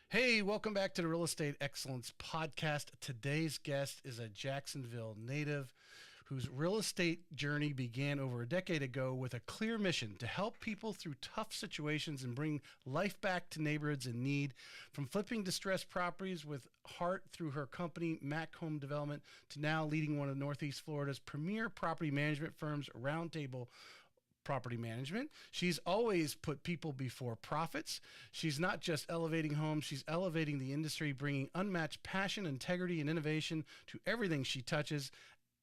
Hey, welcome back to the Real Estate Excellence Podcast. Today's guest is a Jacksonville native whose real estate journey began over a decade ago with a clear mission to help people through tough situations and bring life back to neighborhoods in need. From flipping distressed properties with heart through her company, Mac Home Development, to now leading one of Northeast Florida's premier property management firms, Roundtable Property Management. She's always put people before profits. She's not just elevating homes, she's elevating the industry, bringing unmatched passion, integrity, and innovation to everything she touches.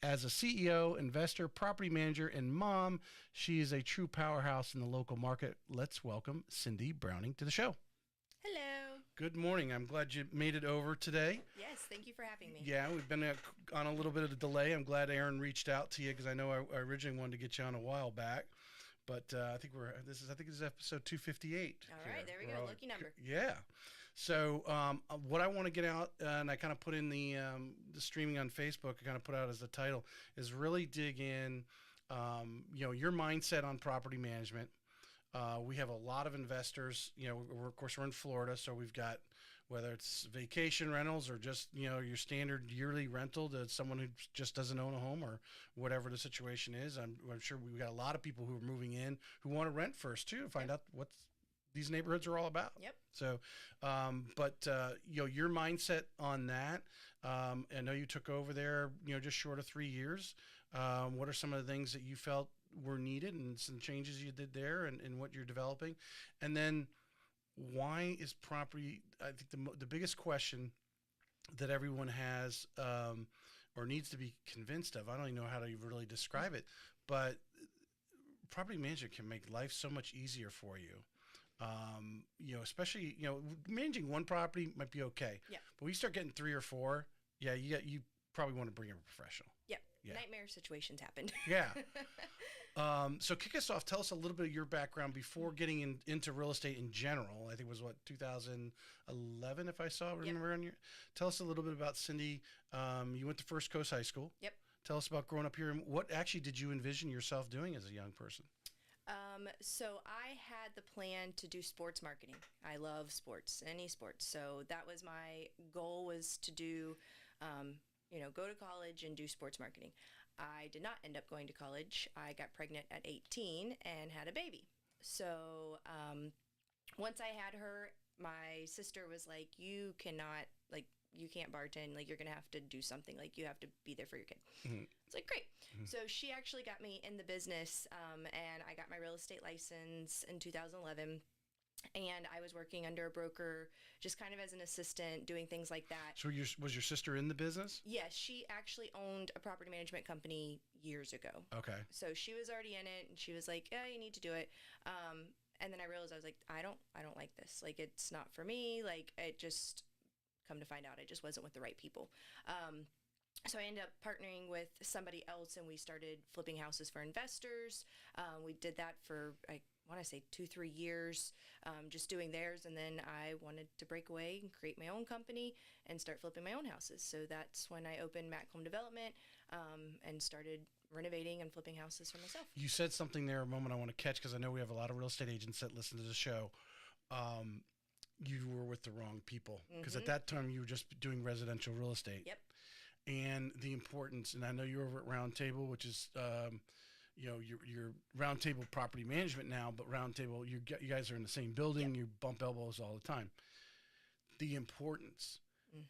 As a CEO, investor, property manager, and mom, she is a true powerhouse in the local market. Let's welcome Cindy Browning to the show. Hello. Good morning. I'm glad you made it over today. Yes, thank you for having me. Yeah, we've been on a little bit of a delay. I'm glad Aaron reached out to you because I know I originally wanted to get you on a while back. But I think this is episode 258. All right, there we go. Lucky number. Yeah. So what I want to get out, and I kind of put in the streaming on Facebook, I kind of put out as the title, is really dig in, your mindset on property management. We have a lot of investors, of course we're in Florida, so we've got, whether it's vacation rentals or just, your standard yearly rental to someone who just doesn't own a home or whatever the situation is. I'm sure we've got a lot of people who are moving in who want to rent first too, to find out what these neighborhoods are all about. Yep. So, your mindset on that, I know you took over there, just short of 3 years. What are some of the things that you felt were needed and some changes you did there and what you're developing? And then why is property, I think the biggest question that everyone has or needs to be convinced of, I don't even know how to really describe it, but property management can make life so much easier for you. Especially, managing one property might be okay. Yeah. But when you start getting 3 or 4, you probably want to bring in a professional. Yep. Yeah. Nightmare situations happened. Yeah. So kick us off. Tell us a little bit of your background before getting into real estate in general. I think it was 2011, if I remember on your. Tell us a little bit about Cindy. You went to First Coast High School. Yep. Tell us about growing up here and what actually did you envision yourself doing as a young person? So I had the plan to do sports marketing. I love sports, any sports. So that was my goal, was to do, go to college and do sports marketing. I did not end up going to college. I got pregnant at 18 and had a baby. So once I had her, my sister was like, you can't bartend, you're going to have to do something, you have to be there for your kid. Mm-hmm. It's like, great. Mm-hmm. So she actually got me in the business, and I got my real estate license in 2011. And I was working under a broker, just kind of as an assistant, doing things like that. So was your sister in the business? Yes, she actually owned a property management company years ago. Okay. So she was already in it, and she was like, yeah, you need to do it. And then I realized, I was like, I don't like this. It's not for me. It just, come to find out, I just wasn't with the right people. So I ended up partnering with somebody else, and we started flipping houses for investors. We did that for, I want to say 2-3 years, just doing theirs. And then I wanted to break away and create my own company and start flipping my own houses. So that's when I opened Mac Home Development, and started renovating and flipping houses for myself. You said something there a moment I want to catch, because I know we have a lot of real estate agents that listen to the show. You were with the wrong people, because at that time you were just doing residential real estate. Yep. And the importance, and I know you're over at Roundtable, which is, your Roundtable Property Management now, but Roundtable, you guys are in the same building. Yep. You bump elbows all the time. The importance,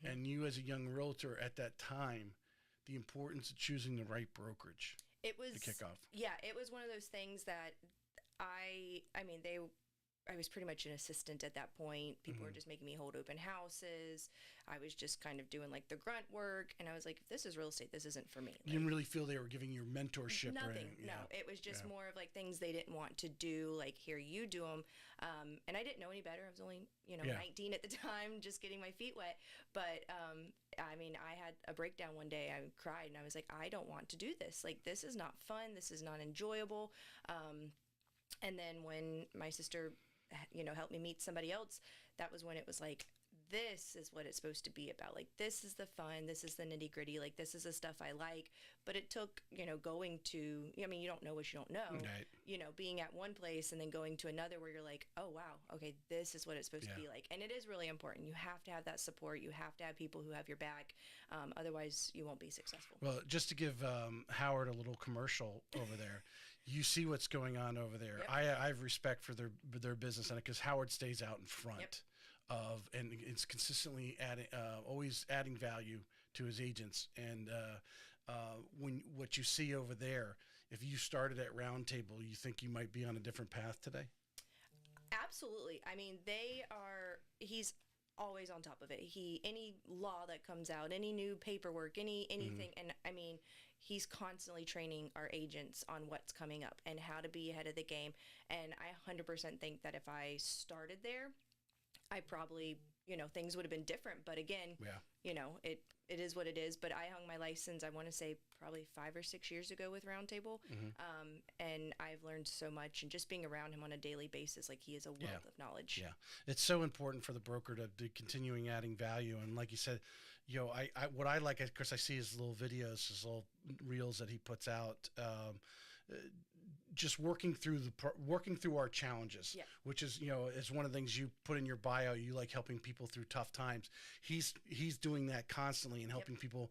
and you as a young realtor at that time, the importance of choosing the right brokerage. It was to kick off. Yeah, it was one of those things that I was pretty much an assistant at that point. People were just making me hold open houses. I was just kind of doing the grunt work. And I was like, if this is real estate, this isn't for me. You didn't really feel they were giving you mentorship nothing, or anything? No, it was just more of things they didn't want to do. Here, you do them. And I didn't know any better. I was only, 19 at the time, just getting my feet wet. But, I had a breakdown one day. I cried and I was like, I don't want to do this. This is not fun. This is not enjoyable. And then when my sister helped me meet somebody else, that was when it was this is what it's supposed to be about. Like, this is the fun, this is the nitty gritty, like, this is the stuff I like. But it took, going to, I mean, you don't know what you don't know, Right. Being at one place and then going to another where you're like, oh, wow, okay, this is what it's supposed to be like. And it is really important. You have to have that support. You have to have people who have your back. Otherwise, you won't be successful. Well, just to give Howard a little commercial over there, you see what's going on over there. Yep. I have respect for their business and because Howard stays out in front. Yep. And it's consistently always adding value to his agents. And when what you see over there, if you started at Roundtable, you think you might be on a different path today? Absolutely. I mean, he's always on top of it. Any law that comes out, any new paperwork, anything, and I mean, he's constantly training our agents on what's coming up and how to be ahead of the game. And I 100% think that if I started there, I probably, things would have been different. But again, it is what it is. But I hung my license, I want to say probably 5 or 6 years ago with Roundtable. And I've learned so much. And just being around him on a daily basis, like, he is a wealth of knowledge. Yeah. It's so important for the broker to continuing adding value. And like you said, what I like, of course, I see his little videos, his little reels that he puts out. Just working through our challenges, which is is one of the things you put in your bio. You like helping people through tough times. He's doing that constantly and helping people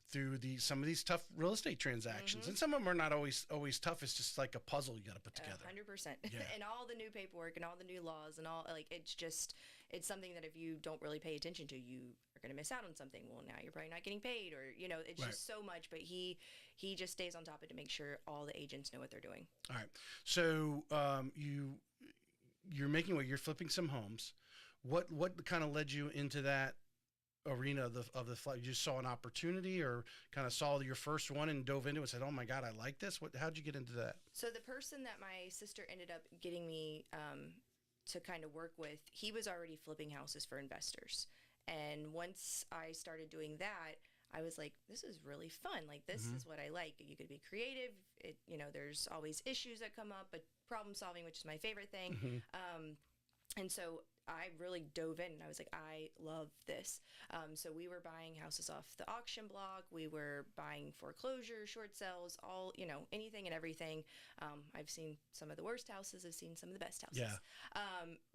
through some of these tough real estate transactions. And some of them are not always tough. It's just like a puzzle you got to put together. 100%. And all the new paperwork and all the new laws and all, like, it's something that if you don't really pay attention to, you are going to miss out on something. Well, now you're probably not getting paid, or it's just so much. But he just stays on top of it to make sure all the agents know what they're doing. All right. So you're you're flipping some homes. What kind of led you into that arena of the flip? You just saw an opportunity, or kind of saw your first one and dove into it and said, "Oh my God, I like this." How'd you get into that? So the person that my sister ended up getting me to kind of work with, he was already flipping houses for investors. And once I started doing that, I was like, this is really fun. Like, this is what I like. You could be creative. There's always issues that come up, but problem solving, which is my favorite thing. And so I really dove in, and I was like, I love this. So we were buying houses off the auction block. We were buying foreclosure, short sales, all, anything and everything. I've seen some of the worst houses. I've seen some of the best houses. Yeah.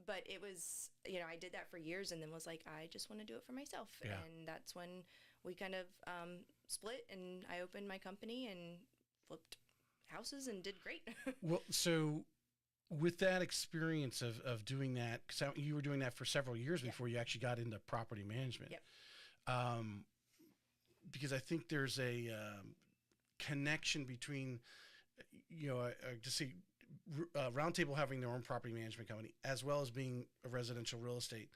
But it was, I did that for years, and then was like, I just want to do it for myself. Yeah. And that's when we kind of split, and I opened my company and flipped houses and did great. Well, so with that experience of doing that, because you were doing that for several years before you actually got into property management. Yep. Because I think there's a connection between, just see, Roundtable having their own property management company, as well as being a residential real estate,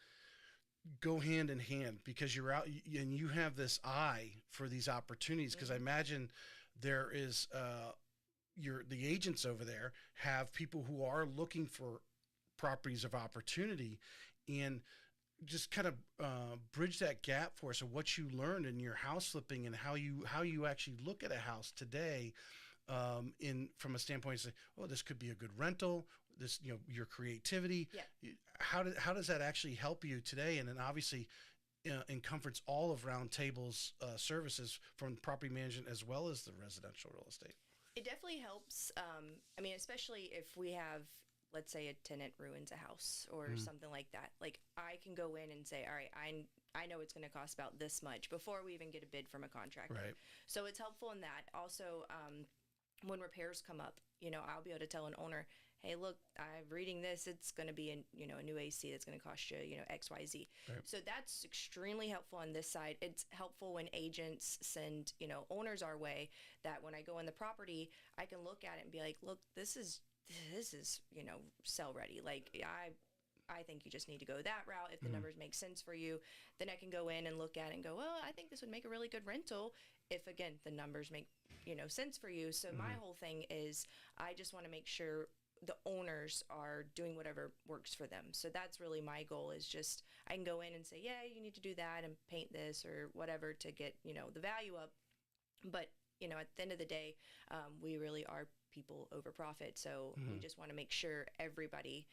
go hand in hand, because you're out and you have this eye for these opportunities. Because I imagine there is the agents over there have people who are looking for properties of opportunity, and just kind of bridge that gap for us of what you learned in your house flipping and how you actually look at a house today, from a standpoint of say, oh, this could be a good rental. This, your creativity. Yeah. How does that actually help you today? And then obviously encompass all of Roundtable's services, from property management as well as the residential real estate. It definitely helps. Especially if we have, let's say, a tenant ruins a house or something like that. Like, I can go in and say, all right, I know it's going to cost about this much before we even get a bid from a contractor. Right. So it's helpful in that. Also, when repairs come up, I'll be able to tell an owner, hey, look, I'm reading this. It's going to be a new AC that's going to cost you, X, Y, Z. Right. So that's extremely helpful on this side. It's helpful when agents send, owners our way, that when I go in the property, I can look at it and be like, look, this is, sell ready. Like, I think you just need to go that route. If the numbers make sense for you, then I can go in and look at it and go, well, I think this would make a really good rental if, again, the numbers make, sense for you. So my whole thing is, I just want to make sure the owners are doing whatever works for them. So that's really my goal, is just, I can go in and say, yeah, you need to do that and paint this or whatever to get, the value up. But, at the end of the day, we really are people over profit. So we just want to make sure everybody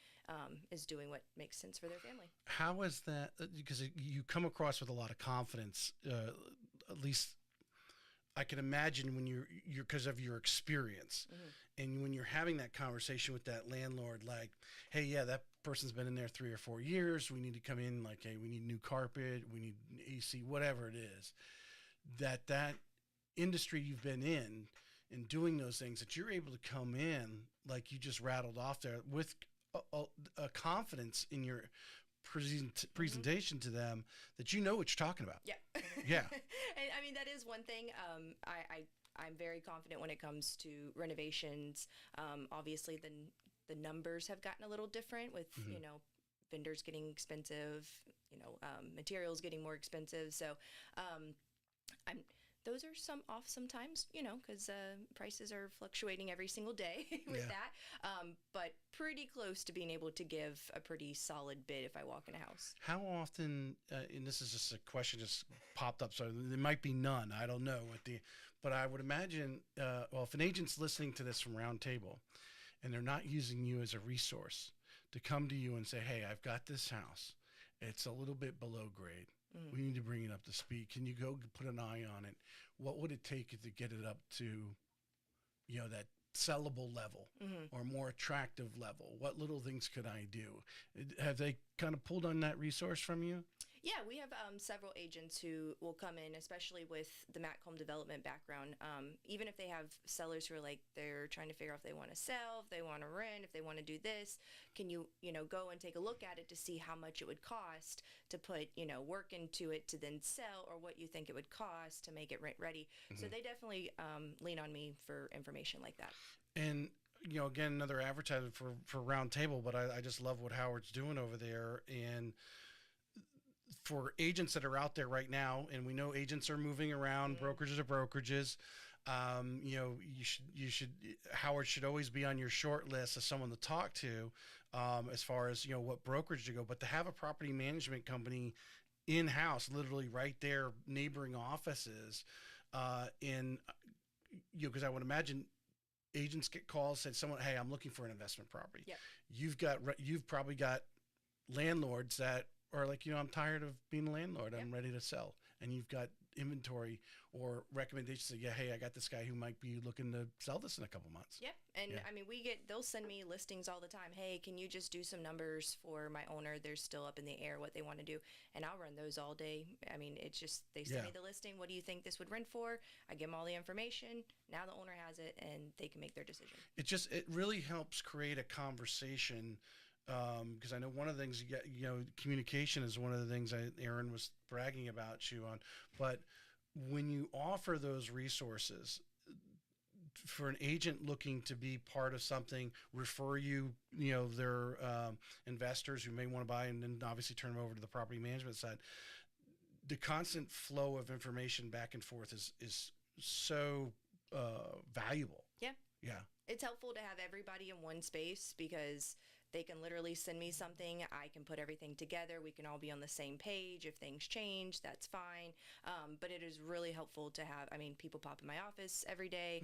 is doing what makes sense for their family. How is that? Because you come across with a lot of confidence, at least I can imagine when you're because of your experience, and when you're having that conversation with that landlord, like, hey, yeah, that person's been in there 3 or 4 years. We need to come in, like, hey, we need new carpet, we need AC, whatever it is. That industry you've been in doing those things, that you're able to come in, like you just rattled off there, with a confidence in your presentation to them, that you know what you're talking about. Yeah. Yeah. And I mean, that is one thing. I'm very confident when it comes to renovations. Obviously, the numbers have gotten a little different with, vendors getting expensive, materials getting more expensive. So those are off sometimes, because prices are fluctuating every single day with that. But pretty close to being able to give a pretty solid bid if I walk in a house. How often, and this is just a question just popped up, so there might be none, I don't know but I would imagine, well, if an agent's listening to this from Round Table and they're not using you as a resource to come to you and say, hey, I've got this house, it's a little bit below grade. We need to bring it up to speed. Can you go put an eye on it? What would it take to get it up to, that sellable level or more attractive level? What little things could I do? Have they kind of pulled on that resource from you? Yeah, we have several agents who will come in, especially with the Mac Home Development background. Even if they have sellers who are like, they're trying to figure out if they want to sell, if they want to rent, if they want to do this, can you, go and take a look at it to see how much it would cost to put, work into it to then sell, or what you think it would cost to make it rent ready. So they definitely lean on me for information like that. And again, another advertisement for Round Table, but I just love what Howard's doing over there. And for agents that are out there right now, and we know agents are moving around, brokerages are brokerages, Howard should always be on your short list as someone to talk to, as far as, what brokerage to go. But to have a property management company in-house, literally right there, neighboring offices, because I would imagine agents get calls, said someone, hey, I'm looking for an investment property. Yep. You've probably got landlords that are like, I'm tired of being a landlord. I'm ready to sell. And you've got inventory or recommendations that, hey, I got this guy who might be looking to sell this in a couple months. Yep. And I mean, they'll send me listings all the time. Hey, can you just do some numbers for my owner? They're still up in the air what they want to do. And I'll run those all day. I mean, it's just, they send me the listing. What do you think this would rent for? I give them all the information. Now the owner has it and they can make their decision. It really helps create a conversation. Because I know one of the things communication is one of the things Aaron was bragging about you on. But when you offer those resources for an agent looking to be part of something, refer their investors who may want to buy, and then obviously turn them over to the property management side, the constant flow of information back and forth is so valuable. Yeah. Yeah. It's helpful to have everybody in one space, because they can literally send me something. I can put everything together. We can all be on the same page. If things change, that's fine. But it is really helpful to have, people pop in my office every day.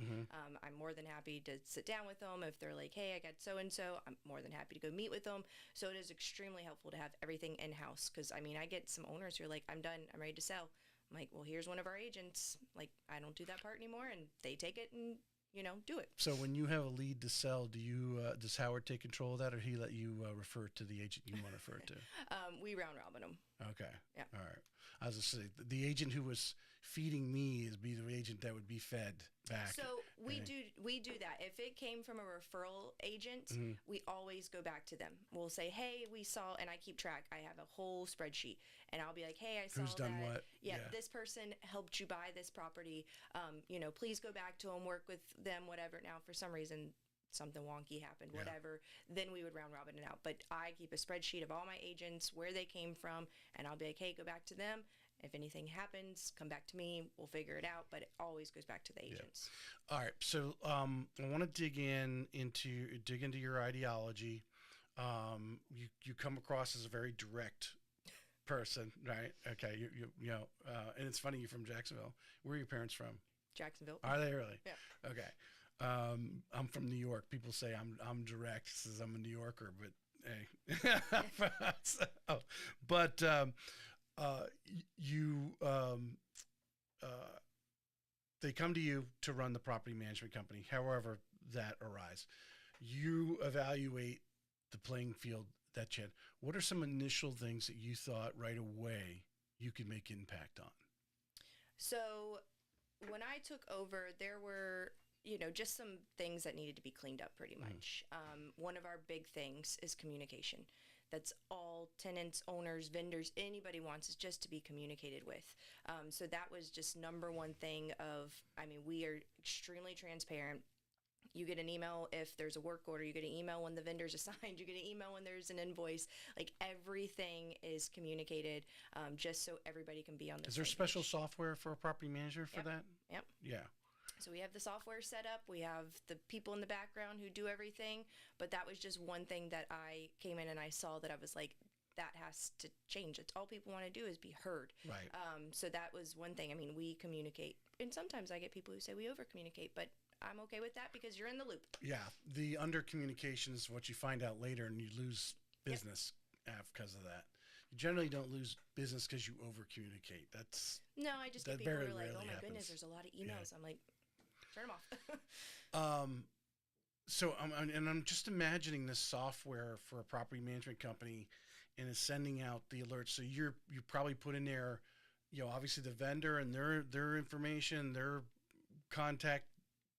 I'm more than happy to sit down with them. If they're like, hey, I got so-and-so, I'm more than happy to go meet with them. So it is extremely helpful to have everything in-house. Because, I get some owners who are like, I'm done. I'm ready to sell. I'm like, well, here's one of our agents. Like, I don't do that part anymore. And they take it and do it. So when you have a lead to sell, does Howard take control of that, or he let you refer to the agent you want to refer to? We round robin them. Okay. Yeah. All right. I was going to say, the agent who was feeding me is the agent that would be fed back. So we do that. If it came from a referral agent, we always go back to them. We'll say, hey, we saw, and I keep track. I have a whole spreadsheet, and I'll be like, hey, I saw who's done that. what? Yeah, this person helped you buy this property. Please go back to them, work with them, whatever. Now, for some reason, something wonky happened, whatever, then we would round robin it out. But I keep a spreadsheet of all my agents, where they came from, and I'll be like, hey, go back to them. If anything happens, come back to me. We'll figure it out. But it always goes back to the agents. All right. So I want to dig into your ideology. You come across as a very direct person, right? Okay. And it's funny, you're from Jacksonville. Where are your parents from? Jacksonville. Are they really? Yeah. Okay. I'm from New York. People say I'm direct, says I'm a New Yorker, but hey. So, but you uh, they come to you to run the property management company, however that arise. You evaluate the playing field that you had. What are some initial things that you thought right away you could make impact on? So when I took over, there were, just some things that needed to be cleaned up pretty much. One of our big things is communication. That's all tenants, owners, vendors, anybody wants is just to be communicated with. So that was just number one thing we are extremely transparent. You get an email if there's a work order. You get an email when the vendor's assigned. You get an email when there's an invoice. Like everything is communicated, just so everybody can be on the Is same there special page. software for a property manager for Yep. that? Yep. Yeah. So we have the software set up. We have the people in the background who do everything. But that was just one thing that I came in and I saw that I was like, that has to change. It's all people want to do is be heard. Right. So that was one thing. I mean, we communicate. And sometimes I get people who say we over communicate, but I'm okay with that because you're in the loop. Yeah. The under communication is what you find out later, and you lose business because of that. You generally don't lose business because you over communicate. No, I just That get people very who are like, oh rarely my goodness, happens. there's a lot of Yeah. emails. I'm like, turn them off. So I'm just imagining this software for a property management company, and it's sending out the alerts. So you probably put in there, obviously the vendor and their information, their contact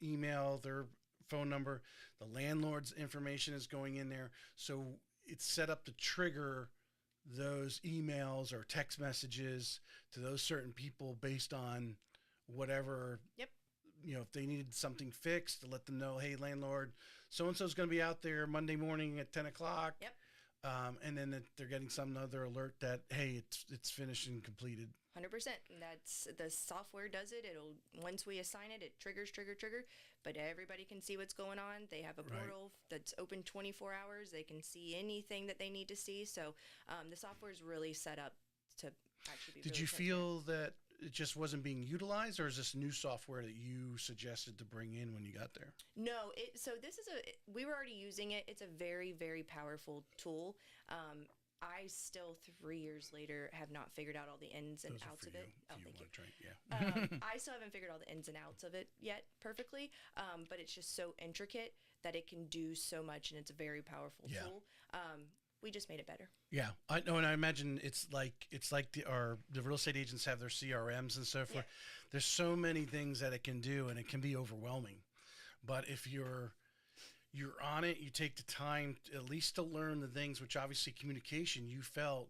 email, their phone number, the landlord's information is going in there. So it's set up to trigger those emails or text messages to those certain people based on whatever. Yep. If they needed something fixed, to let them know, hey, landlord, so-and-so is going to be out there Monday morning at 10 o'clock. Yep. And then they're getting some other alert that, hey, it's finished and completed. 100%. And that's the software does it. It'll, once we assign it, it triggers, trigger, but everybody can see what's going on. They have a portal that's open 24 hours. They can see anything that they need to see. So the software is really set up to actually be Did really you transparent. feel that it just wasn't being utilized, or is this new software that you suggested to bring in when you got there? No, so this is we were already using it. It's a very, very powerful tool. I still 3 years later have not figured out all the ins and Those are outs for of you, it. Oh, if you thank you. want to drink, yeah. I still haven't figured all the ins and outs of it yet perfectly, but it's just so intricate that it can do so much, and it's a very powerful Yeah. tool. We just made it better. Yeah, I know, and I imagine it's like the real estate agents have their CRMs and so forth. Yeah. There's so many things that it can do, and it can be overwhelming. But if you're on it, you take the time at least to learn the things, which obviously communication you felt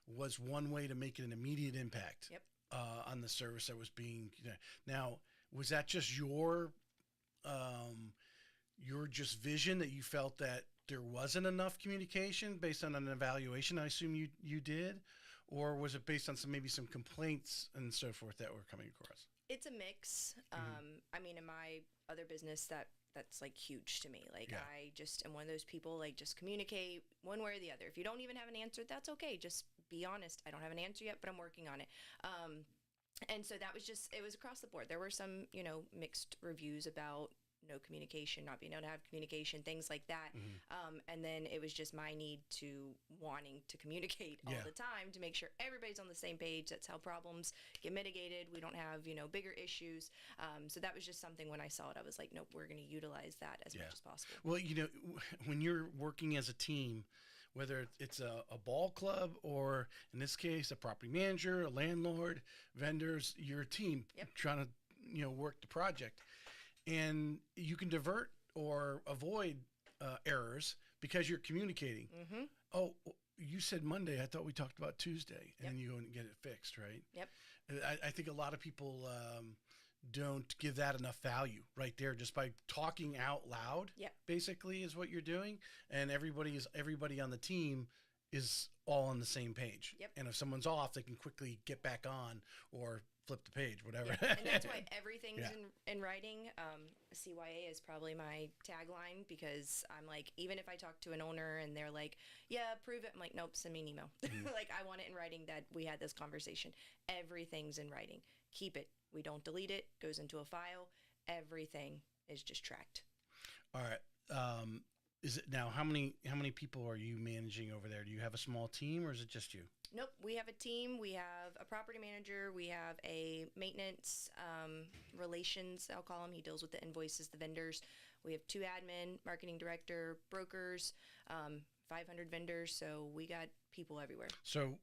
was one way to make an immediate impact. Yep. On the service that was being. Now, was that just your just vision that you felt that there wasn't enough communication based on an evaluation? I assume you did, or was it based on maybe some complaints and so forth that were coming across? It's a mix. I mean, in my other business, that's like huge to me. Like, Yeah. I just am one of those people, like, just communicate one way or the other. If you don't even have an answer, that's okay. Just be honest. I don't have an answer yet, but I'm working on it. And so that was it was across the board. There were some, mixed reviews about no communication, not being able to have communication, things like that. And then it was just my need to wanting to communicate all Yeah. the time to make sure everybody's on the same page. That's how problems get mitigated. We don't have, bigger issues. So that was just something when I saw it, I was like, nope, we're going to utilize that as much as possible. Well, when you're working as a team, whether it's a ball club or in this case, a property manager, a landlord, vendors, your team Yep. trying to, work the project. And you can divert or avoid errors because you're communicating. Mm-hmm. Oh, you said Monday. I thought we talked about Tuesday, and Yep. then you go and get it fixed, right? Yep. I think a lot of people don't give that enough value right there, just by talking out loud. Yep. Basically, is what you're doing, and everybody on the team is all on the same page. Yep. And if someone's off, they can quickly get back on or flip the page, whatever. Yeah. And that's why everything's Yeah. in writing. CYA is probably my tagline, because I'm like, even if I talk to an owner and they're like, yeah, prove it, I'm like, nope, send me an email. Like, I want it in writing that we had this conversation. Everything's in writing. Keep it. We don't delete it. Goes into a file. Everything is just tracked. All right. Is it now? How many people are you managing over there? Do you have a small team, or is it just you? Nope, we have a team. We have a property manager. We have a maintenance relations, I'll call him. He deals with the invoices, the vendors. We have 2 admin, marketing director, brokers, 500 vendors. So we got people everywhere. So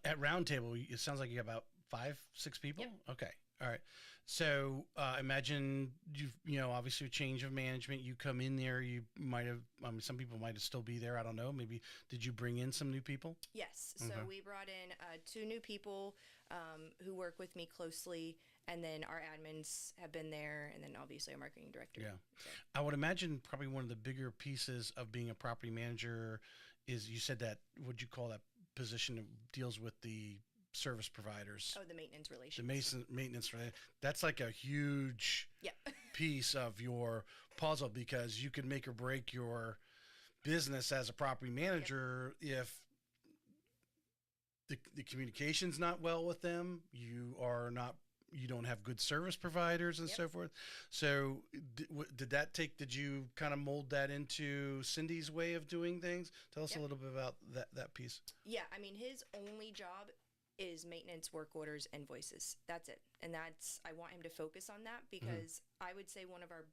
at Roundtable, it sounds like you got about 5-6 people. Yep. Okay. All right. So imagine obviously a change of management. You come in there, you might have, some people might have still be there. I don't know. Maybe did you bring in some new people? Yes. Okay. So we brought in 2 new people who work with me closely, and then our admins have been there, and then obviously our marketing director. Yeah. So. I would imagine probably one of the bigger pieces of being a property manager is, you said that, what'd you call that position that deals with the service providers? Oh, the maintenance relations. The maintenance, right? That's like a huge piece of your puzzle, because you can make or break your business as a property manager if the communication's not well with them. You don't have good service providers and so forth. So did you kind of mold that into Cindy's way of doing things? Tell us a little bit about that piece. Yeah. I mean, his only job is maintenance, work orders, invoices. That's it. And I want him to focus on that, because I would say one of our,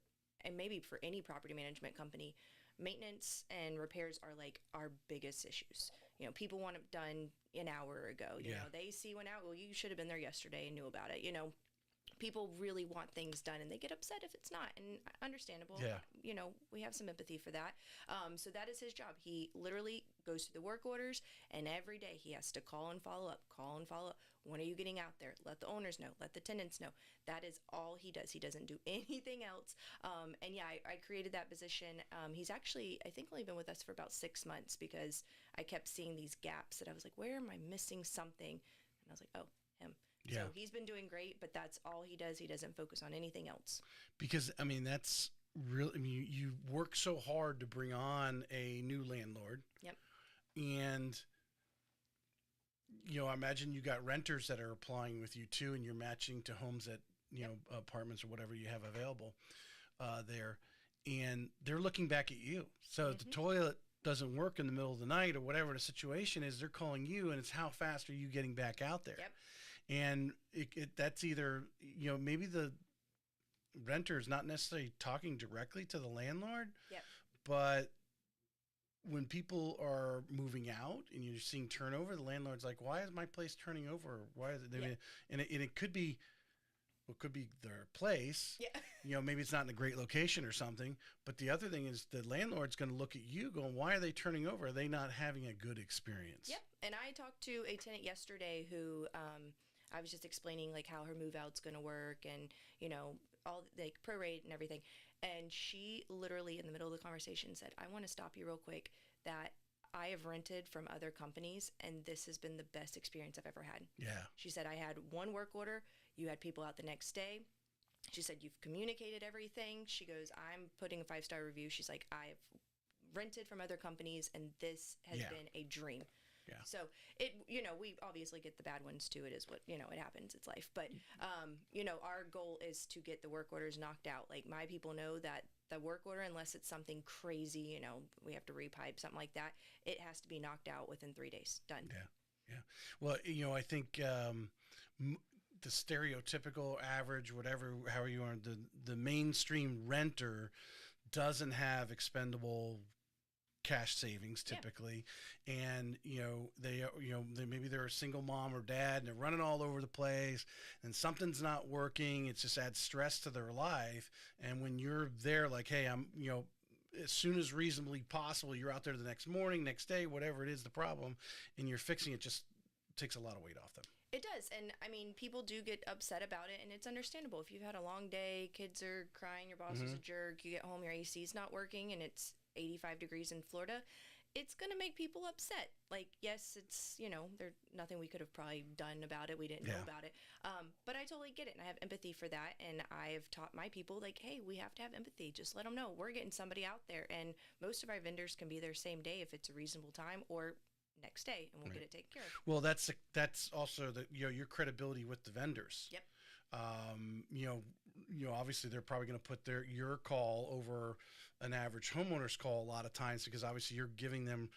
and maybe for any property management company, maintenance and repairs are like our biggest issues. People want it done an hour ago. You know, they see one out. Well, you should have been there yesterday and knew about it. People really want things done, and they get upset if it's not, and understandable. Yeah. We have some empathy for that. So that is his job. He literally goes through the work orders, and every day he has to call and follow up. When are you getting out there? Let the owners know. Let the tenants know. That is all he does. He doesn't do anything else. And yeah, I created that position. He's actually, I think, only been with us for about 6 months, because I kept seeing these gaps that I was like, where am I missing something? And I was like, oh, him. Yeah. So he's been doing great, but that's all he does. He doesn't focus on anything else. Because, that's really, you work so hard to bring on a new landlord. Yep. And, I imagine you got renters that are applying with you too, and you're matching to homes that, apartments or whatever you have available there. And they're looking back at you. So if the toilet doesn't work in the middle of the night or whatever the situation is, they're calling you, and it's how fast are you getting back out there? Yep. And that's either, maybe the renter is not necessarily talking directly to the landlord, but when people are moving out and you're seeing turnover, the landlord's like, why is my place turning over? Why is it? And it could be, could be their place. Yeah. Maybe it's not in a great location or something. But the other thing is, the landlord's going to look at you going, why are they turning over? Are they not having a good experience? Yep. And I talked to a tenant yesterday who, I was just explaining like how her move out's going to work, and, all like prorate and everything. And she literally in the middle of the conversation said, I want to stop you real quick, that I have rented from other companies, and this has been the best experience I've ever had. Yeah. She said, I had one work order. You had people out the next day. She said, you've communicated everything. She goes, I'm putting a 5-star review. She's like, I've rented from other companies, and this has been a dream. Yeah. So we obviously get the bad ones too. It is what, it happens. It's life. But, our goal is to get the work orders knocked out. Like, my people know that the work order, unless it's something crazy, we have to repipe, something like that, it has to be knocked out within 3 days. Done. Yeah. Yeah. Well, I think, the stereotypical average, however you are, the mainstream renter doesn't have expendable cash savings typically. And, they maybe they're a single mom or dad, and they're running all over the place, and something's not working. It just adds stress to their life. And when you're there, like, hey, I'm, as soon as reasonably possible, you're out there the next morning, next day, whatever it is, the problem, and you're fixing it, just takes a lot of weight off them. It does. And people do get upset about it, and it's understandable. If you've had a long day, kids are crying, your boss is a jerk, you get home, your AC's not working, and it's 85 degrees in Florida, it's going to make people upset. Like, yes, it's, there's nothing we could have probably done about it. We didn't know about it. But I totally get it. And I have empathy for that. And I've taught my people, like, hey, we have to have empathy. Just let them know we're getting somebody out there. And most of our vendors can be there same day if it's a reasonable time, or next day, and we'll get it taken care of. Well, that's also your credibility with the vendors. Yep. You know, obviously they're probably going to put your call over an average homeowner's call a lot of times because obviously you're giving them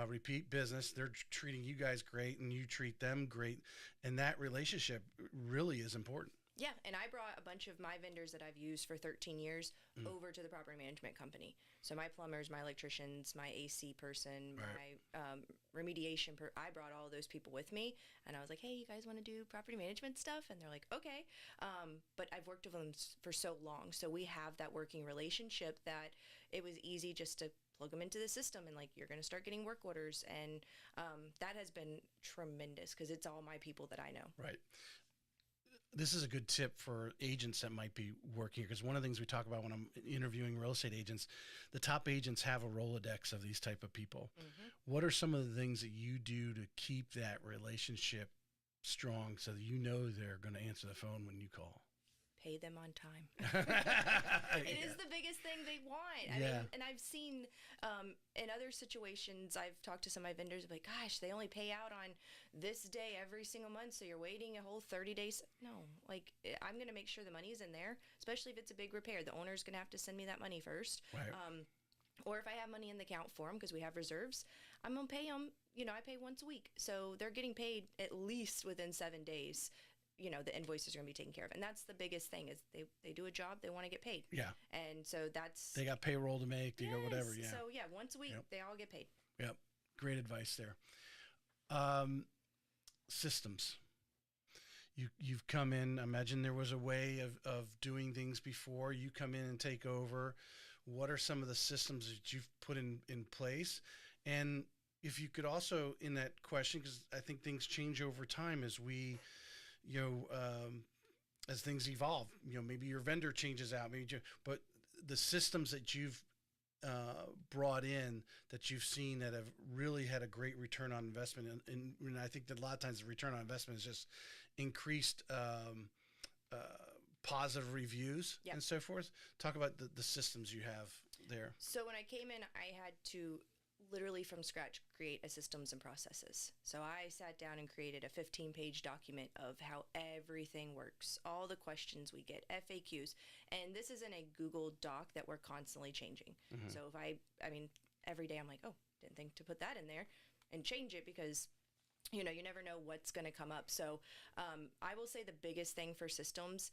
repeat business. They're treating you guys great and you treat them great. And that relationship really is important. Yeah, and I brought a bunch of my vendors that I've used for 13 years over to the property management company. So my plumbers, my electricians, my AC person, Right. my remediation, I brought all those people with me. And I was like, hey, you guys want to do property management stuff? And they're like, okay. But I've worked with them for so long. So we have that working relationship that it was easy just to plug them into the system and like you're going to start getting work orders. And that has been tremendous because it's all my people that I know. Right. This is a good tip for agents that might be working here because one of the things we talk about when I'm interviewing real estate agents, the top agents have a Rolodex of these type of people. What are some of the things that you do to keep that relationship strong so that you know they're going to answer the phone when you call? Pay them on time. It is the biggest thing they want. I mean, and I've seen in other situations, I've talked to some of my vendors, like, gosh, they only pay out on this day every single month, so you're waiting a whole 30 days. No, like, I'm going to make sure the money's in there, especially if it's a big repair. The owner's going to have to send me that money first. Right. Or if I have money in the account for them, because we have reserves, I'm going to pay them, I pay once a week. So they're getting paid at least within 7 days. The invoices are going to be taken care of. And that's the biggest thing is they do a job, they want to get paid. Yeah. And so they got payroll to make, they got whatever. Yeah. So once a week, they all get paid. Yep. Great advice there. Systems. You've come in, I imagine there was a way of doing things before you come in and take over. What are some of the systems that you've put in place? And if you could also in that question, because I think things change over time as we, as things evolve, maybe your vendor changes out, but the systems that you've brought in that you've seen that have really had a great return on investment. And I think that a lot of times the return on investment is just increased positive reviews and so forth. Talk about the systems you have there. So when I came in, I had to literally from scratch create a systems and processes. So I sat down and created a 15-page document of how everything works, all the questions we get, FAQs, and this is in a Google Doc that we're constantly changing. So if I mean, every day I'm like, oh, didn't think to put that in there and change it because you never know what's going to come up. So I will say the biggest thing for systems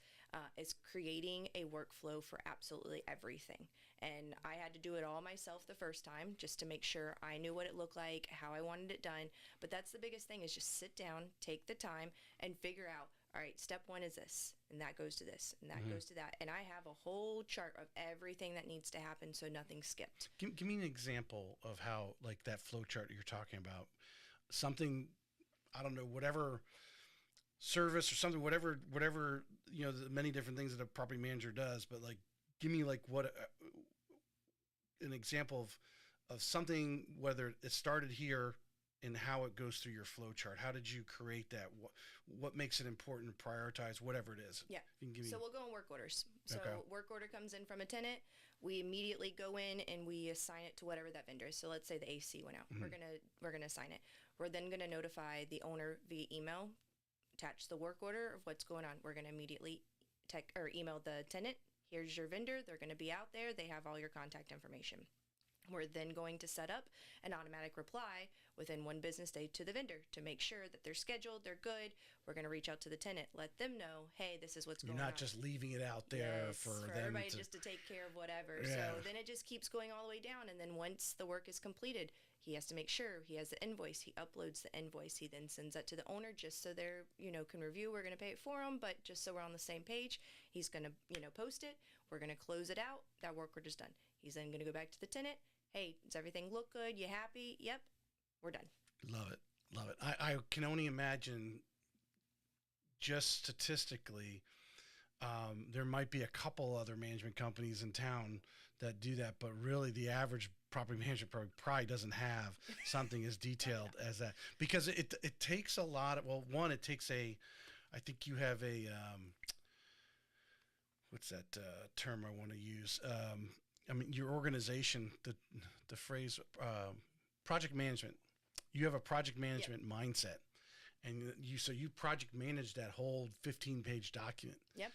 is creating a workflow for absolutely everything. And I had to do it all myself the first time just to make sure I knew what it looked like, how I wanted it done. But that's the biggest thing is just sit down, take the time, and figure out, all right, step one is this, and that goes to this, and that goes to that. And I have a whole chart of everything that needs to happen so nothing's skipped. Give me an example of how, like that flow chart you're talking about, something, I don't know, whatever service or something, whatever, the many different things that a property manager does, but like, give me like what, an example of something, whether it started here and how it goes through your flow chart. How did you create that? What makes it important to prioritize, whatever it is? Yeah. So we'll go in work orders. So work order comes in from a tenant. We immediately go in and we assign it to whatever that vendor is. So let's say the AC went out. We're gonna assign it. We're then gonna notify the owner via email, attach the work order of what's going on. We're gonna immediately email the tenant. Here's your vendor. They're going to be out there. They have all your contact information. We're then going to set up an automatic reply within 1 business day to the vendor to make sure that they're scheduled, they're good. We're going to reach out to the tenant, let them know, hey, this is what's going on. You're not just leaving it out there for them everybody just to take care of whatever. Yeah. So then it just keeps going all the way down. And then once the work is completed, he has to make sure he has the invoice. He uploads the invoice. He then sends that to the owner just so they're, can review. We're going to pay it for them, but just so we're on the same page, he's going to, post it. We're going to close it out. That work order's done. He's then going to go back to the tenant. Hey, does everything look good? You happy? Yep. We're done. Love it. Love it. I can only imagine just statistically, there might be a couple other management companies in town that do that, but really the average property manager probably doesn't have something as detailed as that, because it takes a lot of, well, one, it takes I think you have a, what's that term I want to use? I mean, your organization, the phrase, project management, you have a project management mindset. And you project managed that whole 15-page document. Yep.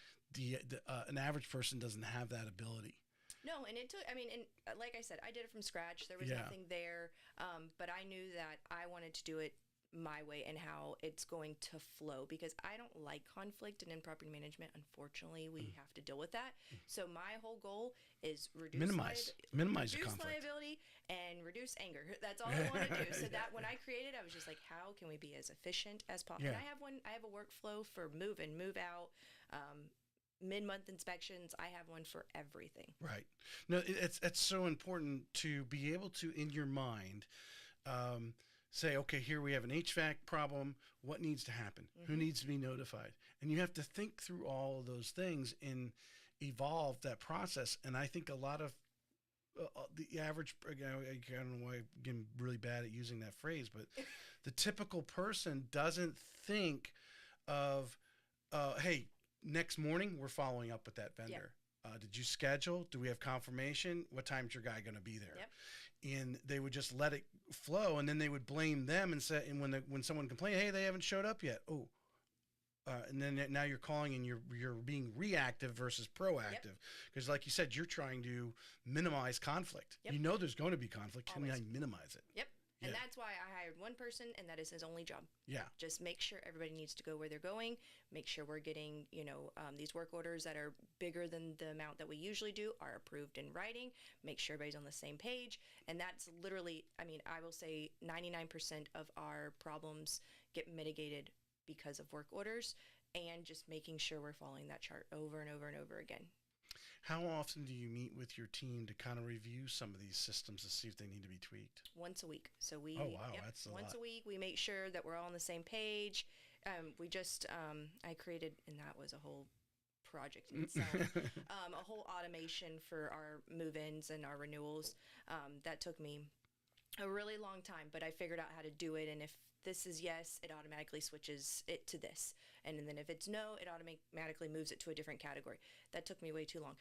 An average person doesn't have that ability. No, and it took, I mean, and like I said, I did it from scratch. There was nothing there, but I knew that I wanted to do it my way and how it's going to flow, because I don't like conflict, and in property management, unfortunately, we have to deal with that. So my whole goal is minimize the conflict, liability and reduce anger. That's all I want to do. So that when I created, I was just like, how can we be as efficient as possible? Yeah. And I have a workflow for move in, move out, mid-month inspections. I have one for everything. Right. No, it's so important to be able to, in your mind, say, okay, here we have an HVAC problem. What needs to happen? Who needs to be notified? And you have to think through all of those things and evolve that process. And I think a lot of the average, I don't know why I'm getting really bad at using that phrase, but the typical person doesn't think of, hey, next morning we're following up with that vendor. Yep. Did you schedule? Do we have confirmation? What time's your guy going to be there? Yep. And they would just let it flow, and then they would blame them and say, and when someone complained, hey, they haven't showed up yet. Oh, and then now you're calling and you're being reactive versus proactive, because like you said, you're trying to minimize conflict. Yep. You know there's going to be conflict. Can I minimize it? Yep. And that's why I hired one person, and that is his only job. Yeah. Just make sure everybody needs to go where they're going. Make sure we're getting, these work orders that are bigger than the amount that we usually do are approved in writing. Make sure everybody's on the same page. And that's literally, I mean, I will say 99% of our problems get mitigated because of work orders and just making sure we're following that chart over and over and over again. How often do you meet with your team to kind of review some of these systems to see if they need to be tweaked? Once a week. So that's once a lot. A week, we make sure that we're all on the same page. We just, I created, and that was a whole project in itself, a whole automation for our move-ins and our renewals. That took me a really long time, but I figured out how to do it. And if this is yes, it automatically switches it to this. And then if it's no, it automatically moves it to a different category. That took me way too long.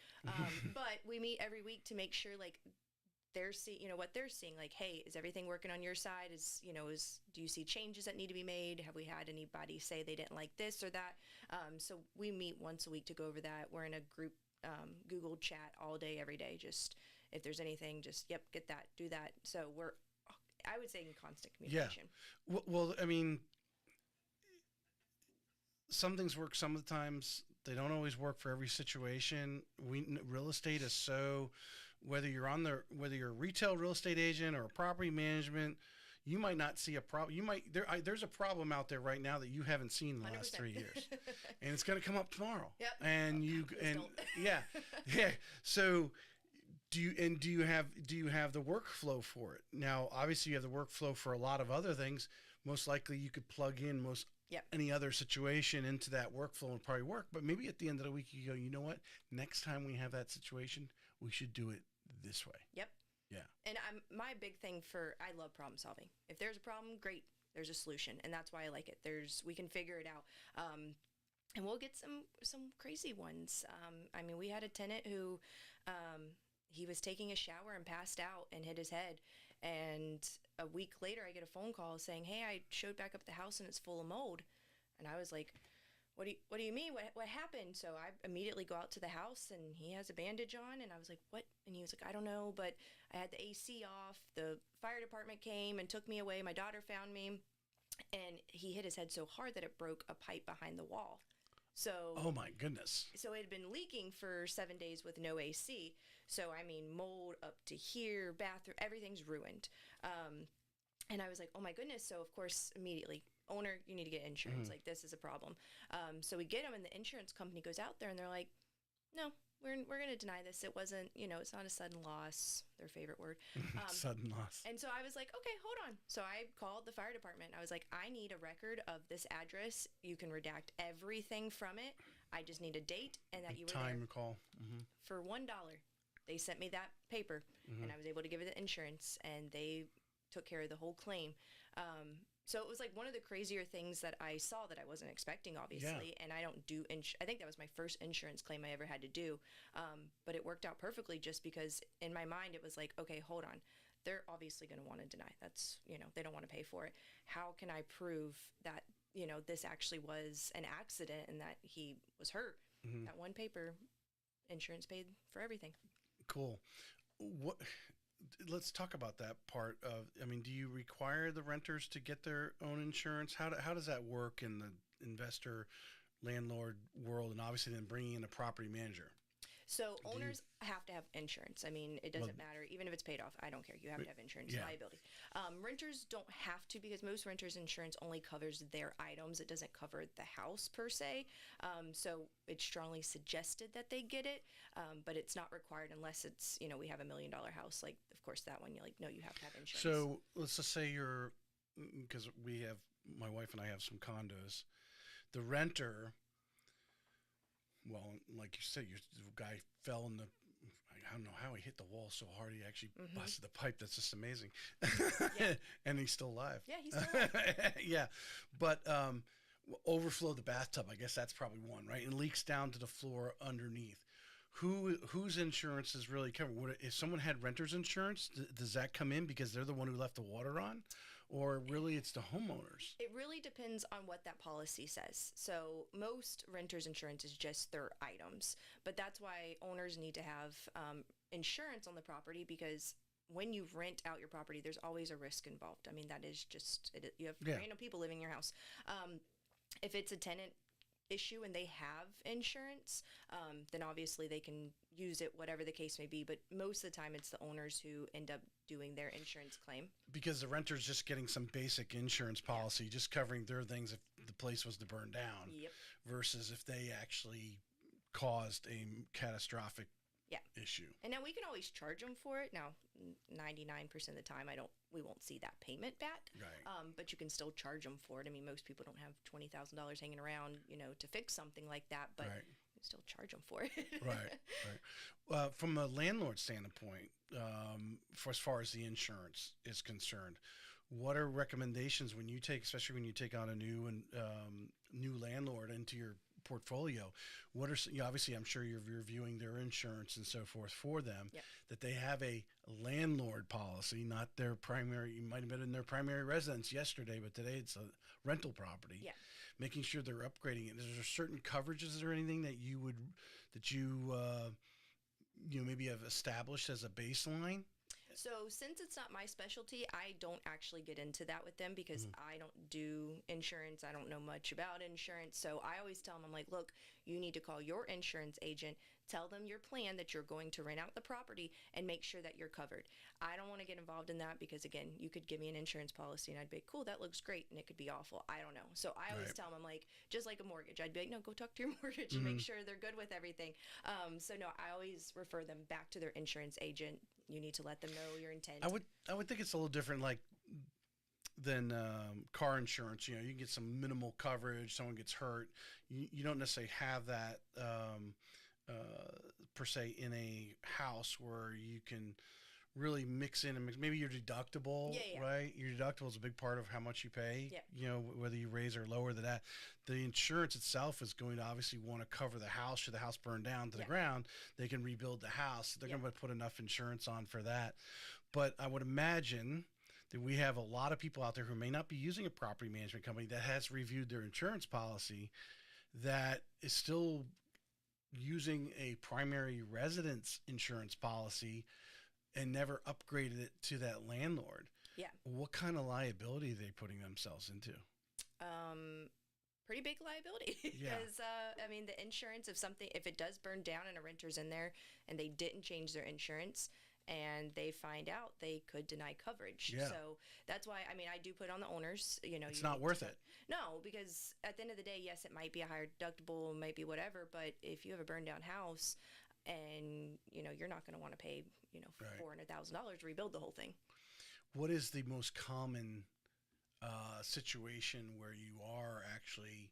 But we meet every week to make sure, like, they're what they're seeing. Like, hey, is everything working on your side? Do you see changes that need to be made? Have we had anybody say they didn't like this or that? So we meet once a week to go over that. We're in a group Google chat all day, every day. Just if there's anything, just, get that, do that. So we're, I would say, in constant communication. Yeah. Well, I mean, some things work some of the times. They don't always work for every situation. Real estate is so, whether you're a retail real estate agent or a property management, you might not see a problem. There's a problem out there right now that you haven't seen in the 100%. last 3 years, and it's going to come up tomorrow. Yep. And yeah. So do you have the workflow for it? Now, obviously you have the workflow for a lot of other things. Most likely you could plug in any other situation into that workflow and probably work. But maybe at the end of the week you go, you know what? Next time we have that situation, we should do it this way. Yep. Yeah. And my big thing I love problem solving. If there's a problem, great, there's a solution, and that's why I like it. We can figure it out. And we'll get some crazy ones. I mean, we had a tenant who he was taking a shower and passed out and hit his head. And a week later, I get a phone call saying, hey, I showed back up at the house and it's full of mold. And I was like, what do you mean? What happened? So I immediately go out to the house and he has a bandage on. And I was like, what? And he was like, I don't know, but I had the AC off. The fire department came and took me away. My daughter found me. And he hit his head so hard that it broke a pipe behind the wall. So, oh my goodness. So it had been leaking for 7 days with no AC. So, I mean, mold up to here, bathroom, everything's ruined. And I was like, oh my goodness. So, of course, immediately, owner, you need to get insurance. Like, this is a problem. So we get them, and the insurance company goes out there and they're like, no, we're going to deny this. It wasn't, it's not a sudden loss, their favorite word. Sudden loss. And so I was like, okay, hold on. So I called the fire department. I was like, I need a record of this address. You can redact everything from it. I just need a date and that you were time there. Recall. For $1. They sent me that paper, and I was able to give it the insurance, and they took care of the whole claim. So it was like one of the crazier things that I saw that I wasn't expecting, obviously. Yeah. And I don't do, I think that was my first insurance claim I ever had to do. But it worked out perfectly just because in my mind it was like, okay, hold on. They're obviously going to want to deny. That's, they don't want to pay for it. How can I prove that this actually was an accident and that he was hurt. Mm-hmm. That one paper, insurance paid for everything. Cool. What? Let's talk about that part of. I mean, do you require the renters to get their own insurance? How does that work in the investor landlord world, and obviously then bringing in a property manager? So owners have to have insurance. I mean, it doesn't matter. Even if it's paid off, I don't care. You have to have insurance, liability. Renters don't have to, because most renters insurance only covers their items. It doesn't cover the house per se. So it's strongly suggested that they get it, but it's not required unless it's, we have $1 million house. Like, of course, that one, you're like, no, you have to have insurance. So let's just say because my wife and I have some condos. The renter, well, like you said, the guy fell in I don't know how he hit the wall so hard he actually busted the pipe. That's just amazing. And he's still alive. Yeah, he's still alive. Yeah. But overflow the bathtub, I guess that's probably one, right? And leaks down to the floor underneath. Whose insurance is really covered? If someone had renter's insurance, does that come in because they're the one who left the water on? Or really it's the homeowners? It really depends on what that policy says. So most renters insurance is just their items, but that's why owners need to have insurance on the property, because when you rent out your property, there's always a risk involved. I mean, that is just, you have random people living in your house. If it's a tenant issue and they have insurance, then obviously they can use it, whatever the case may be. But most of the time, it's the owners who end up doing their insurance claim. Because the renter's just getting some basic insurance policy, just covering their things if the place was to burn down, versus if they actually caused a catastrophic issue. And now we can always charge them for it. Now, 99% of the time, we won't see that payment back. Right. But you can still charge them for it. I mean, most people don't have $20,000 hanging around, to fix something like that, but you can still charge them for it. Right. From a landlord standpoint, for as far as the insurance is concerned, what are recommendations especially when you take on a new landlord into your portfolio? What are obviously, I'm sure you're reviewing their insurance and so forth for them, that they have a landlord policy, not their primary. You might have been in their primary residence yesterday, but today it's a rental property. Making sure they're upgrading it. Is there certain coverages or anything that you maybe have established as a baseline? So since it's not my specialty, I don't actually get into that with them, because I don't do insurance. I don't know much about insurance. So I always tell them, I'm like, look, you need to call your insurance agent, tell them your plan that you're going to rent out the property, and make sure that you're covered. I don't want to get involved in that because, again, you could give me an insurance policy and I'd be like, cool, that looks great. And it could be awful. I don't know. So I always tell them, I'm like, just like a mortgage, I'd be like, no, go talk to your mortgage and make sure they're good with everything. So no, I always refer them back to their insurance agent. You need to let them know your intent. I would think it's a little different, than car insurance. You can get some minimal coverage. Someone gets hurt. You don't necessarily have that per se in a house where you can really mix in and maybe your deductible, right? Your deductible is a big part of how much you pay. Whether you raise or lower that. The insurance itself is going to obviously want to cover the house. Should the house burn down to the ground, they can rebuild the house. They're going to put enough insurance on for that. But I would imagine that we have a lot of people out there who may not be using a property management company that has reviewed their insurance policy, that is still using a primary residence insurance policy and never upgraded it to that landlord. What kind of liability are they putting themselves into? Pretty big liability. Because I mean, the insurance, if it does burn down and a renter's in there and they didn't change their insurance and they find out, they could deny coverage. So that's why, I mean, I do put on the owners, it's not worth it. No, because at the end of the day, yes, it might be a higher deductible, it might be whatever, but if you have a burned down house and, you're not going to want to pay, $400,000 to rebuild the whole thing. What is the most common situation where you are actually,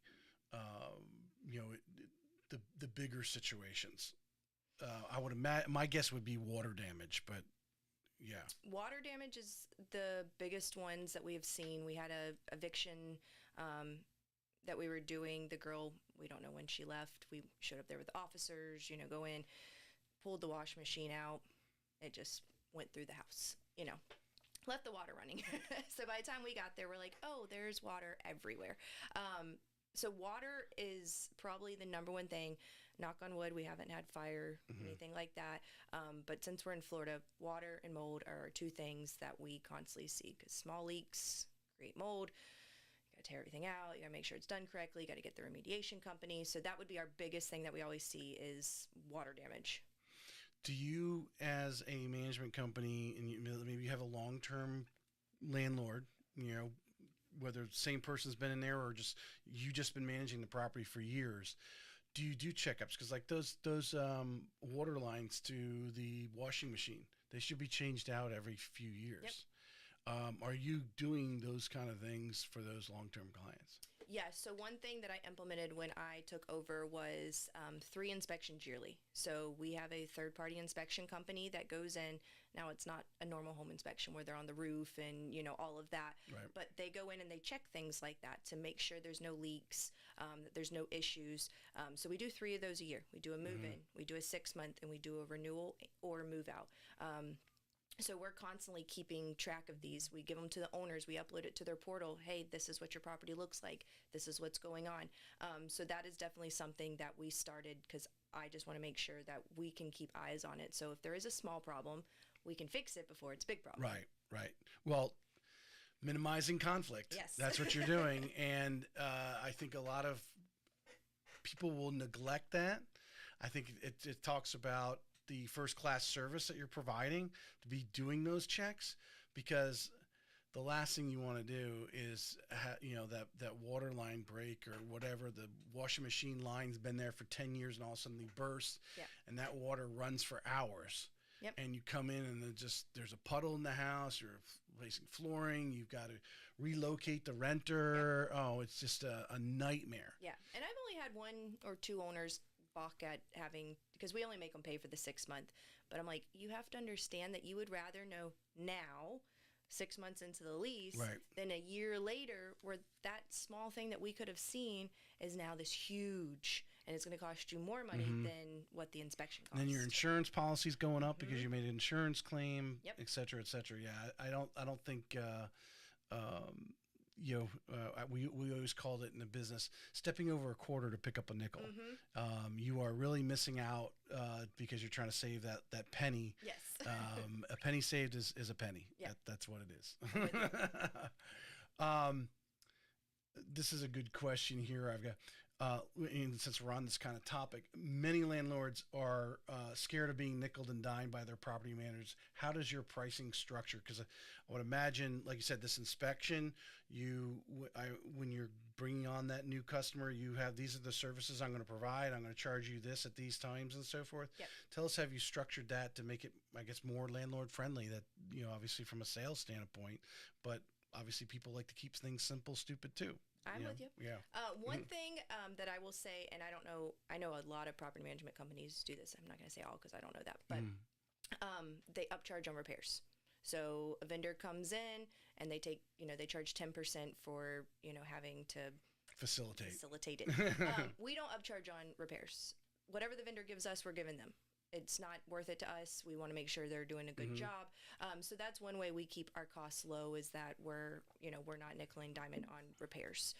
the bigger situations? I would imagine, my guess would be water damage, but water damage is the biggest ones that we have seen. We had a eviction that we were doing. The girl, we don't know when she left. We showed up there with the officers, go in, pulled the wash machine out. It just went through the house, left the water running. So by the time we got there, we're like, oh, there's water everywhere. So water is probably the number one thing. Knock on wood, we haven't had fire, anything like that. But since we're in Florida, water and mold are two things that we constantly see, because small leaks create mold. You got to tear everything out. You got to make sure it's done correctly. You got to get the remediation company. So that would be our biggest thing that we always see is water damage. Do you, as a management company, and maybe you have a long-term landlord, whether the same person's been in there or just you just been managing the property for years, do you do checkups? Because like those water lines to the washing machine, they should be changed out every few years. Yep. Are you doing those kind of things for those long-term clients? Yeah, so one thing that I implemented when I took over was 3 inspections yearly. So we have a third-party inspection company that goes in. Now, it's not a normal home inspection where they're on the roof and, all of that. Right. But they go in and they check things like that to make sure there's no leaks, that there's no issues. So we do 3 of those a year. We do a move-in, we do a 6-month, and we do a renewal or move-out. So we're constantly keeping track of these. We give them to the owners. We upload it to their portal. Hey, this is what your property looks like. This is what's going on. So that is definitely something that we started because I just want to make sure that we can keep eyes on it. So if there is a small problem, we can fix it before it's a big problem. Right. Well, minimizing conflict. Yes. That's what you're doing. And I think a lot of people will neglect that. I think it talks about the first class service that you're providing to be doing those checks, because the last thing you want to do is that water line break or whatever, the washing machine line's been there for 10 years and all of a sudden they burst. Yeah. And that water runs for hours. Yep. And you come in and there's a puddle in the house, you're replacing flooring, you've got to relocate the renter. Yep. Oh, it's just a nightmare. Yeah. And I've only had 1 or 2 owners balk at having, because we only make them pay for the 6-month, but I'm like, you have to understand that you would rather know now, 6 months into the lease, right, than a year later where that small thing that we could have seen is now this huge, and it's going to cost you more money than what the inspection costs. And then your insurance policy's going up because you made an insurance claim, yep, et cetera, et cetera. Yeah, I don't think we always called it in the business stepping over a quarter to pick up a nickel. You are really missing out because you're trying to save that penny. Yes. A penny saved is a penny. Yeah. That's what it is. This is a good question here. I've got, and since we're on this kind of topic, many landlords are scared of being nickeled and dimed by their property managers. How does your pricing structure? Because I would imagine, like you said, this inspection, when you're bringing on that new customer, you have, these are the services I'm going to provide. I'm going to charge you this at these times and so forth. Yep. Tell us, have you structured that to make it, I guess, more landlord friendly, that, obviously from a sales standpoint, but obviously people like to keep things simple, stupid too. I'm with you. Yeah. One thing that I will say, and I know a lot of property management companies do this. I'm not going to say all because I don't know that, but they upcharge on repairs. So a vendor comes in and they charge 10% for, having to facilitate it. We don't upcharge on repairs. Whatever the vendor gives us, we're giving them. It's not worth it to us. We want to make sure they're doing a good job. So that's one way we keep our costs low, is that we're not nickel and diming on repairs.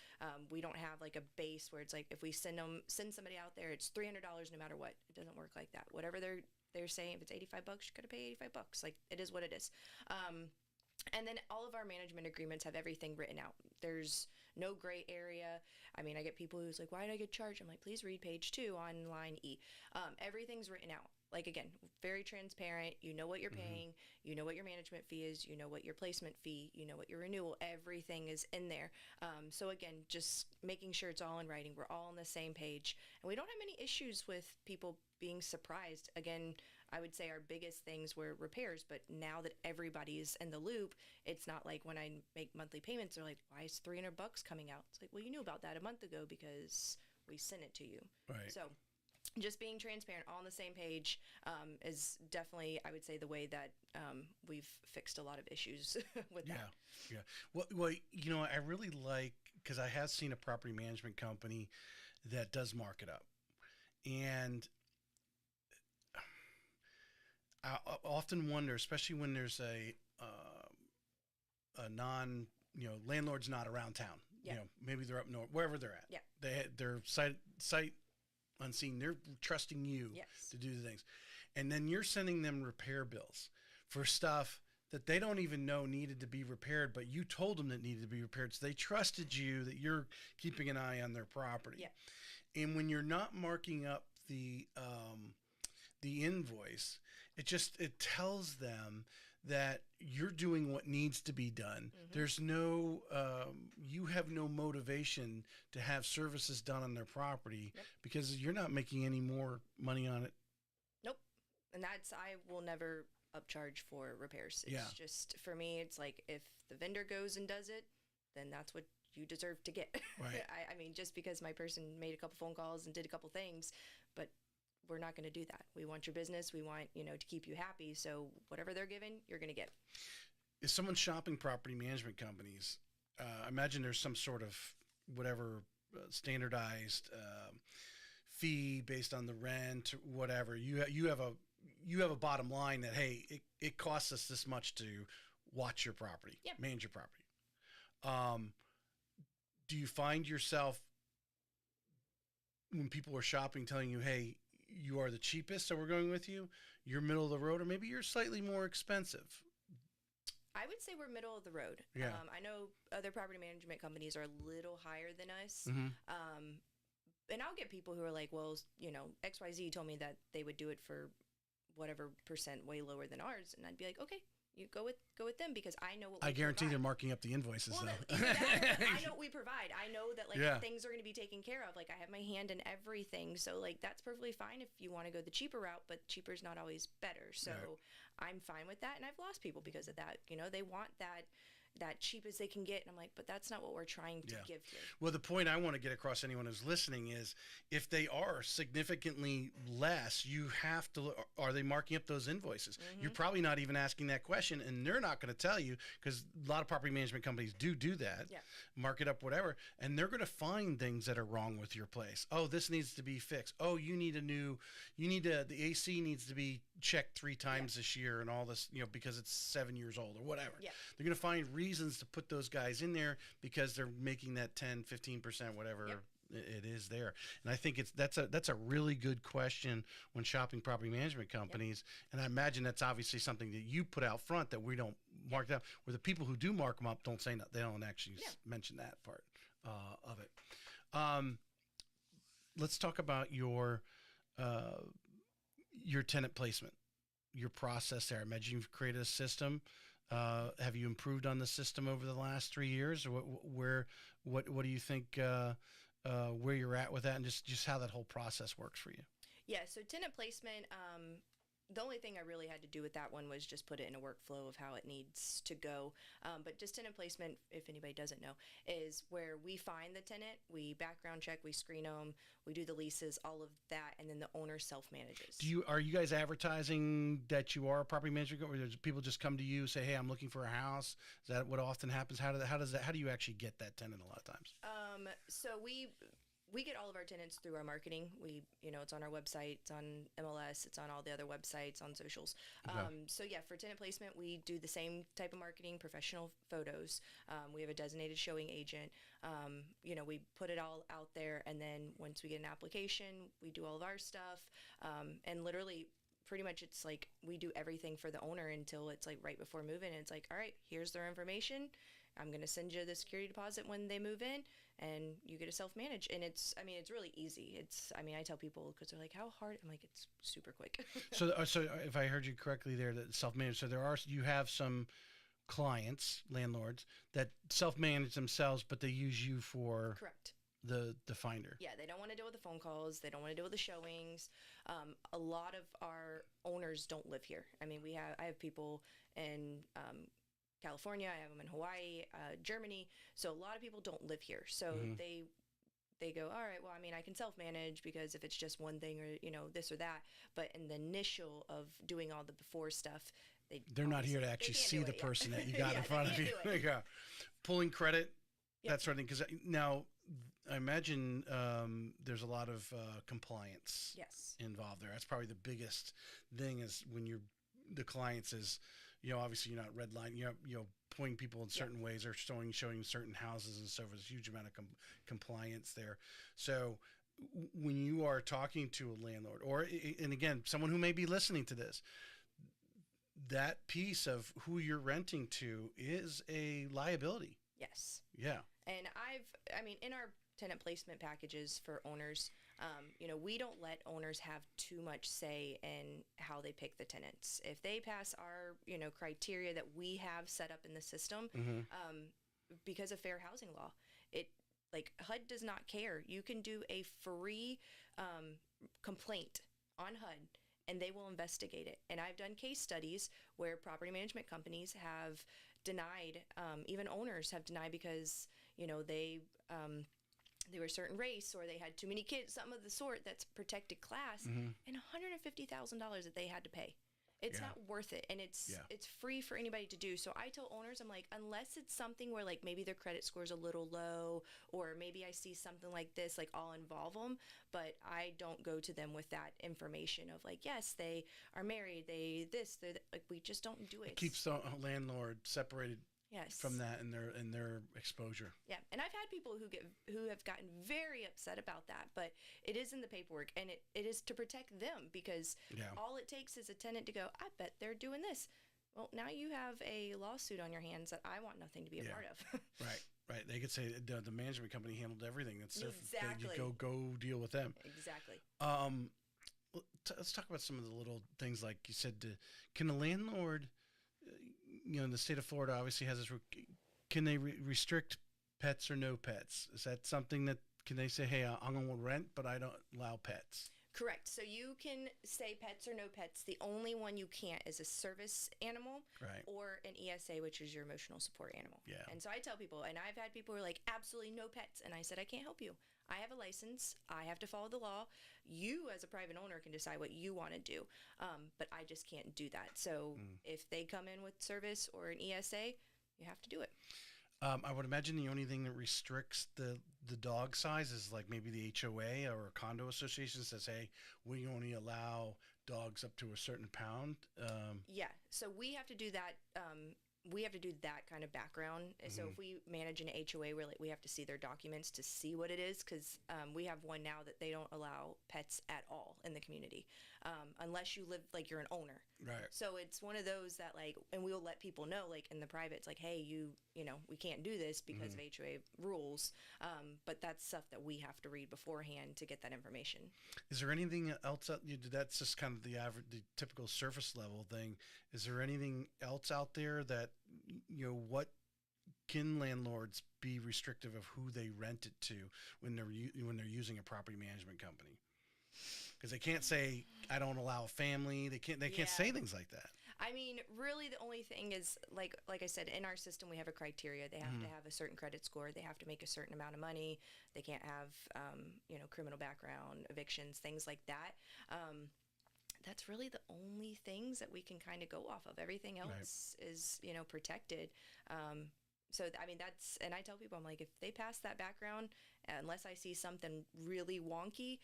We don't have like a base where it's like, if we send somebody out there, it's $300 no matter what. It doesn't work like that. Whatever they're saying, if it's $85, you got to pay $85. Like, it is what it is. And then all of our management agreements have everything written out. There's no gray area. I mean, I get people who's like, why did I get charged? I'm like, please read page 2 on line E. Everything's written out. Like, again, very transparent. You know what you're paying. You know what your management fee is. You know what your placement fee. You know what your renewal. Everything is in there. So, again, just making sure it's all in writing. We're all on the same page. And we don't have any issues with people being surprised. Again, I would say our biggest things were repairs. But now that everybody's in the loop, it's not like when I make monthly payments, they're like, why is $300 coming out? It's like, well, you knew about that a month ago because we sent it to you. Right. So just being transparent, all on the same page, is definitely, I would say, the way that we've fixed a lot of issues with that. Yeah. Well, I really like, because I have seen a property management company that does mark it up. And I often wonder, especially when there's a non, landlord's not around town. Yeah. Maybe they're up north, wherever they're at. Yeah. They're sight unseen. They're trusting you Yes. to do the things. And then you're sending them repair bills for stuff that they don't even know needed to be repaired, but you told them that needed to be repaired. So they trusted you that you're keeping an eye on their property. Yeah. And when you're not marking up the invoice, it tells them that you're doing what needs to be done. Mm-hmm. There's no, you have no motivation to have services done on their property because you're not making any more money on it. Nope. And I will never upcharge for repairs. It's just, for me, it's like if the vendor goes and does it, then that's what you deserve to get. Right. I mean, just because my person made a couple phone calls and did a couple things, but we're not going to do that. We want your business. We want, to keep you happy. So whatever they're giving, you're going to get. If someone's shopping property management companies, I imagine there's some sort of whatever standardized fee based on the rent, whatever. You have a bottom line that, hey, it costs us this much to watch your property, manage your property. Do you find yourself when people are shopping telling you, hey, you are the cheapest, so we're going with you, you're middle of the road, or maybe you're slightly more expensive? I would say we're middle of the road. Yeah. I know other property management companies are a little higher than us. Mm-hmm. And I'll get people who are like, well, XYZ told me that they would do it for whatever percent way lower than ours. And I'd be like, okay, you go with them because I know what we I guarantee provide. they're marking up the invoices, well, though. I know what we provide. I know that Yeah. things are going to be taken care of. Like I have my hand in everything. So that's perfectly fine if you want to go the cheaper route, but cheaper is not always better. So Right. I'm fine with that. And I've lost people because of that. They want that cheap as they can get. And I'm like, but that's not what we're trying to give here. Well, the point I want to get across to anyone who's listening is if they are significantly less, you have to, are they marking up those invoices? Mm-hmm. You're probably not even asking that question, and they're not going to tell you because a lot of property management companies do that, mark it up, whatever, and they're going to find things that are wrong with your place. Oh, this needs to be fixed. Oh, the AC needs to be checked 3 times this year and all this, because it's 7 years old or whatever. Yeah. They're going to find reasons to put those guys in there because they're making that 10, 15%, whatever it is there. And I think that's a really good question when shopping property management companies. And I imagine that's obviously something that you put out front that we don't mark down, where the people who do mark them up don't say they don't actually mention that part of it. Let's talk about your tenant placement, your process there. I imagine you've created a system. Have you improved on the system over the last 3 years, or what do you think where you're at with that, and just how that whole process works for you? Yeah. So tenant placement. The only thing I really had to do with that one was just put it in a workflow of how it needs to go. But just tenant placement, if anybody doesn't know, is where we find the tenant, we background check, we screen them, we do the leases, all of that, and then the owner self-manages. Are you guys advertising that you are a property management company, or does people just come to you, say, hey, I'm looking for a house? Is that what often happens? How do you actually get that tenant a lot of times? So we get all of our tenants through our marketing. It's on our website, it's on MLS, it's on all the other websites, on socials. Okay. So yeah, for tenant placement, we do the same type of marketing, professional photos. We have a designated showing agent. We put it all out there, and then once we get an application, we do all of our stuff. And literally, pretty much it's like we do everything for the owner until it's like right before move-in. And it's like, all right, here's their information. I'm going to send you the security deposit when they move in, and you get to self-manage. And it's really easy. I tell people, because they're like, how hard? I'm like, it's super quick. So if I heard you correctly there, that self-manage, so you have some clients, landlords, that self-manage themselves, but they use you for Correct. the finder. Yeah, they don't want to deal with the phone calls. They don't want to deal with the showings. A lot of our owners don't live here. I have people in California, I have them in Hawaii, Germany. So a lot of people don't live here. So Mm-hmm. they go, all right, well, I can self-manage because if it's just one thing or, this or that. But in the initial of doing all the before stuff, they're not here to actually see the person that you got in front of you. Yeah. Pulling credit, that sort of thing. Because now I imagine there's a lot of compliance involved there. That's probably the biggest thing is when the clients is, obviously you're not redlining, pointing people in certain ways or showing certain houses and so forth. There's a huge amount of compliance there. So when you are talking to a landlord, and again, someone who may be listening to this, that piece of who you're renting to is a liability. Yes. Yeah. And in our tenant placement packages for owners, we don't let owners have too much say in how they pick the tenants. If they pass our, criteria that we have set up in the system, because of fair housing law, HUD does not care. You can do a free complaint on HUD, and they will investigate it. And I've done case studies where property management companies have denied, even owners have denied because, they were a certain race or they had too many kids, something of the sort that's protected class, and $150,000 that they had to pay. It's not worth it, and it's free for anybody to do. So I tell owners, I'm like, unless it's something where like maybe their credit score is a little low, or maybe I see something like this, like I'll involve them, but I don't go to them with that information of like, yes, they are married, they're like, we just don't do it. It keeps the landlord separated. Yes. From that and their exposure. Yeah, and I've had people who have gotten very upset about that, but it is in the paperwork, and it is to protect them, because all it takes is a tenant to go, I bet they're doing this. Well, now you have a lawsuit on your hands that I want nothing to be a part of. Right. They could say the management company handled everything. That's exactly. You go deal with them. Exactly. Let's talk about some of the little things, like you said. Can the landlord, the state of Florida obviously has this. Can they restrict pets or no pets? Is that something that, can they say, hey, I'm going to rent, but I don't allow pets? Correct. So you can say pets or no pets. The only one you can't is a service animal, or an ESA, which is your emotional support animal. Yeah. And so I tell people, and I've had people who are like, absolutely no pets. And I said, I can't help you. I have a license. I have to follow the law. You, as a private owner, can decide what you want to do. But I just can't do that. So if they come in with service or an ESA, you have to do it. I would imagine the only thing that restricts the dog size is like maybe the HOA or a condo association says, hey, we only allow dogs up to a certain pound. Yeah. So we have to do that. We have to do that kind of background. So if we manage an HOA, we have to see their documents to see what it is, because we have one now that they don't allow pets at all in the community, unless you live, like you're an owner. Right. So it's one of those that and we'll let people know, like in the private, it's like, hey, we can't do this because of HOA rules. But that's stuff that we have to read beforehand to get that information. Is there anything else that's just kind of the typical surface level thing? Is there anything else out there that, what can landlords be restrictive of who they rent it to when they're using a property management company? Because they can't say, I don't allow a family. They can't say things like that. I mean, really, the only thing is, like I said, in our system, we have a criteria. They have to have a certain credit score. They have to make a certain amount of money. They can't have, criminal background, evictions, things like that. That's really the only things that we can kind of go off of. Everything else is, protected. So, I mean, and I tell people, I'm like, if they pass that background, unless I see something really wonky,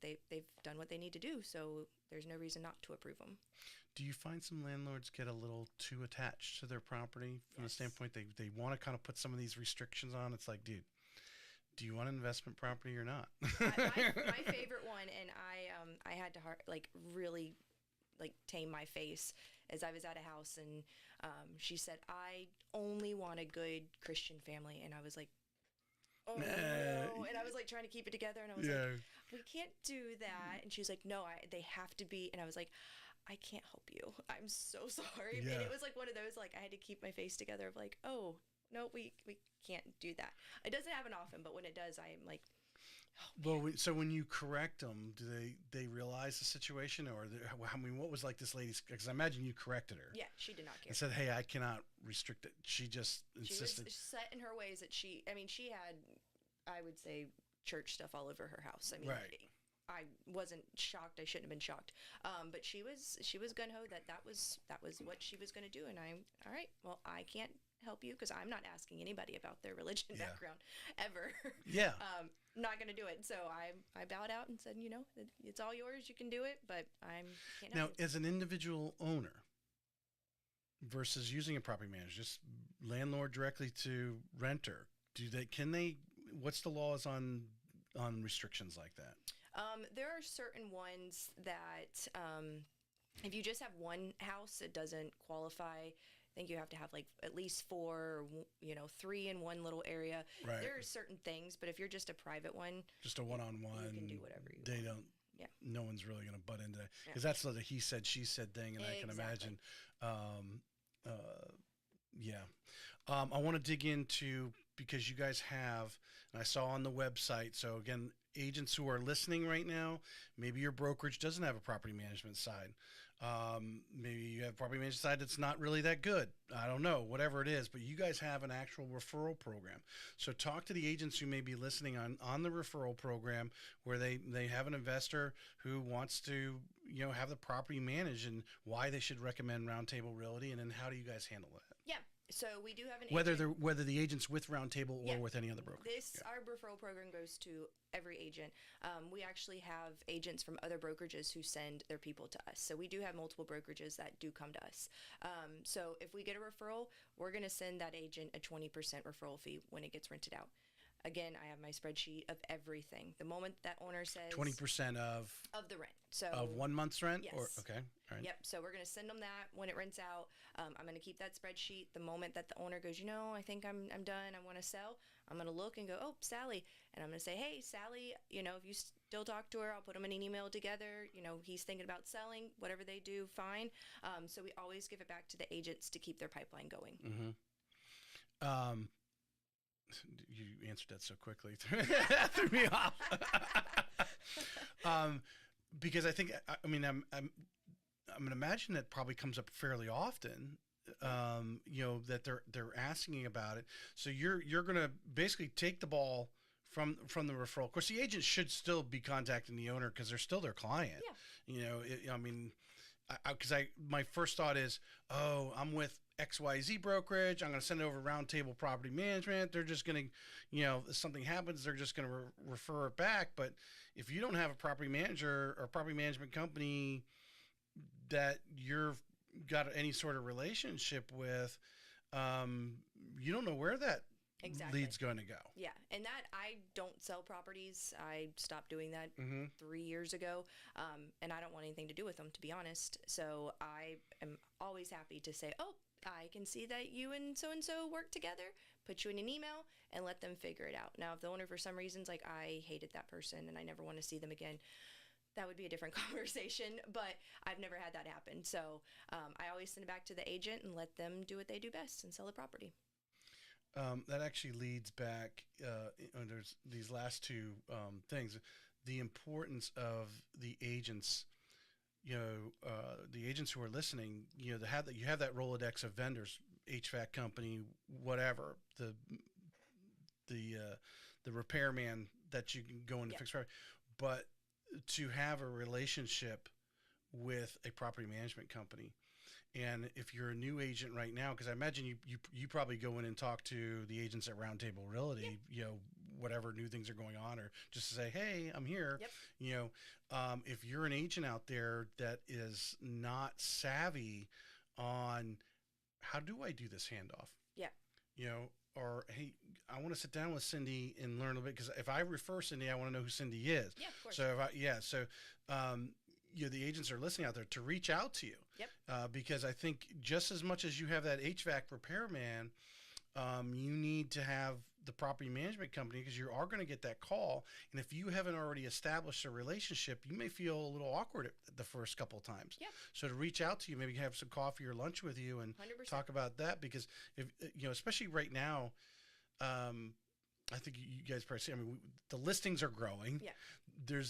they've done what they need to do. So there's no reason not to approve them. Do you find some landlords get a little too attached to their property from the standpoint they want to kind of put some of these restrictions on? It's like, dude, do you want an investment property or not? my favorite one, and I had to really tame my face, as I was at a house, and she said, I only want a good Christian family. And I was like, oh, no. And I was like trying to keep it together, and I was like, we can't do that. And she was like, no, they have to be. And I was like, I can't help you. I'm so sorry. And it was like one of those, like, I had to keep my face together of like, oh, no, we can't do that. It doesn't happen often, but when it does, I'm like, oh, well, so when you correct them, do they realize the situation, or what was like this lady's? Because I imagine you corrected her. Yeah, she did not care. I said, hey, I cannot restrict it. She just insisted. She was set in her ways that she had, I would say, church stuff all over her house. I mean, I wasn't shocked. I shouldn't have been shocked. But she was gung-ho that was what she was going to do. And all right, well, I can't help you because I'm not asking anybody about their religion background ever. Yeah. Not going to do it. So I bowed out and said, it's all yours. You can do it, but I can't help you. Now, as an individual owner, versus using a property manager, just landlord directly to renter. Can they, what's the laws on restrictions like that? There are certain ones that if you just have one house, it doesn't qualify. I think you have to have like at least four, or, three in one little area. Right. There are certain things, but if you're just a private one, just a one-on-one, you can do whatever you they want. don't. Yeah. No one's really going to butt into that because that's the he said, she said thing, and I can imagine. Yeah. I want to dig into, because you guys have, and I saw on the website. So again, agents who are listening right now, maybe your brokerage doesn't have a property management side. Maybe you have a property management side that's not really that good. I don't know, whatever it is, but you guys have an actual referral program. So talk to the agents who may be listening on the referral program, where they have an investor who wants to, have the property managed, and why they should recommend Roundtable Realty, and then how do you guys handle that? Yeah. So we do have an agent. Whether the agent's with Roundtable or with any other broker. Our referral program goes to every agent. We actually have agents from other brokerages who send their people to us. So we do have multiple brokerages that do come to us. So if we get a referral, we're going to send that agent a 20% referral fee when it gets rented out. Again, I have my spreadsheet of everything. The moment that owner says 20% of the rent, so of 1 month's rent, yes. or okay, all right. Yep. So we're gonna send them that when it rents out. I'm gonna keep that spreadsheet. The moment that the owner goes, I think I'm done, I want to sell, I'm gonna look and go, oh, Sally, and I'm gonna say, hey, Sally, if you still talk to her, I'll put them in an email together. He's thinking about selling. Whatever they do, fine. So we always give it back to the agents to keep their pipeline going. Mm-hmm. You answered that so quickly. Threw me off. Because I think, I'm going to imagine that probably comes up fairly often. That they're asking about it. So you're going to basically take the ball from the referral. Of course, the agent should still be contacting the owner because they're still their client. Yeah. Because my first thought is, I'm with XYZ brokerage, I'm going to send it over Roundtable Property Management. They're just going to, if something happens, they're just going to refer it back. But if you don't have a property manager or property management company that you've got any sort of relationship with, you don't know where that lead's going to go. Yeah. And that, I don't sell properties. I stopped doing that 3 years ago. And I don't want anything to do with them, to be honest. So I am always happy to say, I can see that you and so work together, put you in an email and let them figure it out. Now, if the owner, for some reasons, like I hated that person and I never want to see them again, that would be a different conversation, but I've never had that happen. So I always send it back to the agent and let them do what they do best and sell the property. That actually leads back under these last two things, the importance of the agents. The agents who are listening, you have that Rolodex of vendors, HVAC company, whatever, the repairman that you can go into fix property, but to have a relationship with a property management company. And if you're a new agent right now, because I imagine you probably go in and talk to the agents at Roundtable Realty, whatever new things are going on, or just to say, hey, I'm here. Yep. If you're an agent out there that is not savvy on how do I do this handoff? Yeah. Or, hey, I want to sit down with Cindy and learn a little bit, because if I refer Cindy, I want to know who Cindy is. Yeah, of course. The agents are listening out there to reach out to you. Yep. Because I think just as much as you have that HVAC repairman, you need to have the property management company, because you are going to get that call. And if you haven't already established a relationship, you may feel a little awkward the first couple of times. Yep. So to reach out to you, maybe have some coffee or lunch with you and 100%. talk about that, because if especially right now, I think you guys probably see, the listings are growing. Yeah.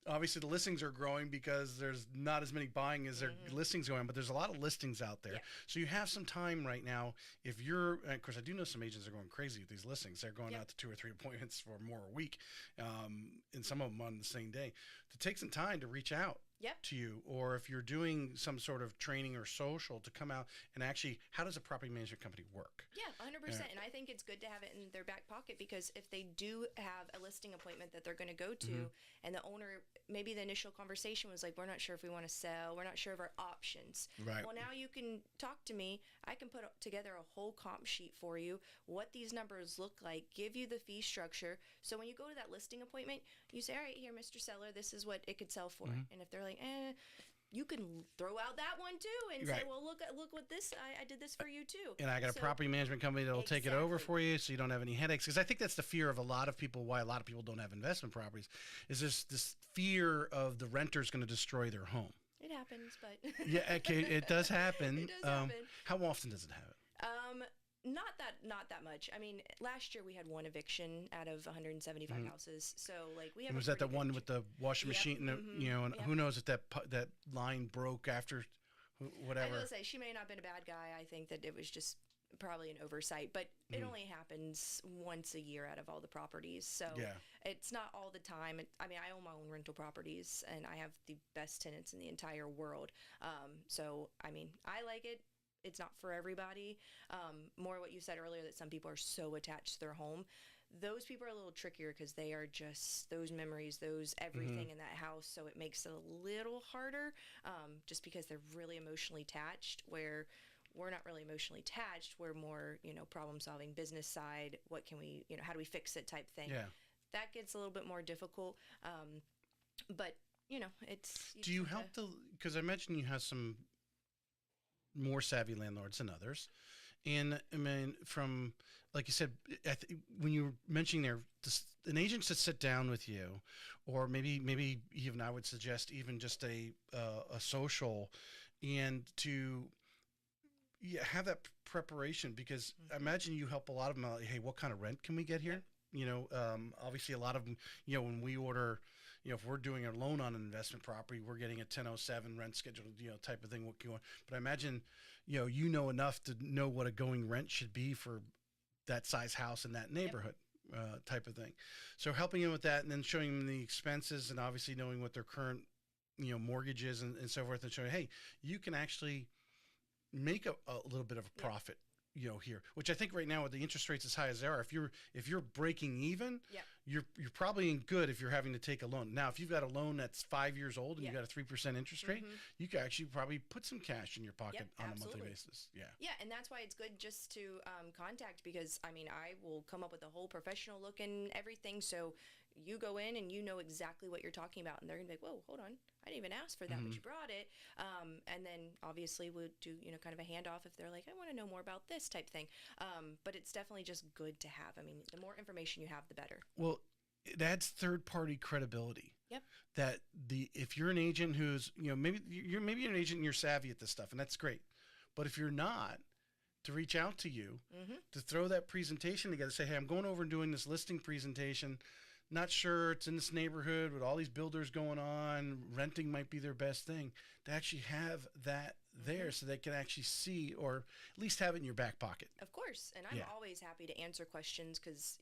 Obviously the listings are growing because there's not as many buying as there listings going on, but there's a lot of listings out there. Yeah. So you have some time right now. If you're, and of course I do know some agents are going crazy with these listings. They're going out to 2 or 3 appointments for more a week, and some of them on the same day. To take some time to reach out Yep. to you, or if you're doing some sort of training or social, to come out and actually, how does a property management company work? Yeah, 100%. And I think it's good to have it in their back pocket, because if they do have a listing appointment that they're going to go to, and the owner, maybe the initial conversation was like, we're not sure if we want to sell, we're not sure of our options. Right. Well, now you can talk to me. I can put together a whole comp sheet for you, what these numbers look like, give you the fee structure. So when you go to that listing appointment, you say, all right, here, Mr. Seller, this is what it could sell for. And if they're like, you can throw out that one too and say, well, look what this, I did this for you too. And I got a property management company that'll take it over for you, so you don't have any headaches. Because I think that's the fear of a lot of people, why a lot of people don't have investment properties, is this fear of the renter's going to destroy their home. It happens, but yeah, okay, it does happen. It does happen. How often does it happen? Not that much. I mean, last year we had one eviction out of 175 houses. So like we have. And was that the one with the washing machine? And and who knows if that line broke after, whatever. I was gonna say, she may not have been a bad guy. I think that it was just probably an oversight, but it only happens once a year out of all the properties. So it's not all the time. I mean, I own my own rental properties, and I have the best tenants in the entire world. So I mean, I like it. It's not for everybody. More what you said earlier, that some people are so attached to their home. Those people are a little trickier, because they are just those memories, those everything in that house. So it makes it a little harder, just because they're really emotionally attached, where we're not really emotionally attached. We're more, problem solving, business side. What can we, how do we fix it type thing. Yeah. That gets a little bit more difficult. But, it's... Do you help because I mentioned you have some more savvy landlords than others. And I mean, from, like you said, when you were mentioning there, an agent to sit down with you, or maybe even I would suggest even just a social, and to have that preparation, because I imagine you help a lot of them out. Hey, what kind of rent can we get here? Obviously a lot of them, when we order, if we're doing a loan on an investment property, we're getting a 1007 rent schedule, type of thing. What you want, but I imagine, enough to know what a going rent should be for that size house in that neighborhood, type of thing. So helping them with that, and then showing them the expenses, and obviously knowing what their current, mortgages and so forth, and showing, hey, you can actually make a little bit of a profit, here, which I think right now with the interest rates as high as they are, if you're breaking even, you're probably in good if you're having to take a loan. Now, if you've got a loan that's 5 years old and you got a 3% interest rate, you can actually probably put some cash in your pocket on a monthly basis. Yeah, and that's why it's good just to contact, because I mean, I will come up with a whole professional look and everything. So you go in and you know exactly what you're talking about, and they're gonna be like, whoa, hold on, I didn't even ask for that, but you brought it. And then obviously we'll do, kind of a handoff if they're like, I want to know more about this type thing. But it's definitely just good to have. I mean, the more information you have, the better. Well, it adds third-party credibility. Yep. That if you're an agent who's, maybe you're an agent and you're savvy at this stuff, and that's great. But if you're not, to reach out to you, to throw that presentation together, say, hey, I'm going over and doing this listing presentation. Not sure it's in this neighborhood with all these builders going on, renting might be their best thing. To actually have that there, so they can actually see, or at least have it in your back pocket. Of course. And I'm always happy to answer questions, because,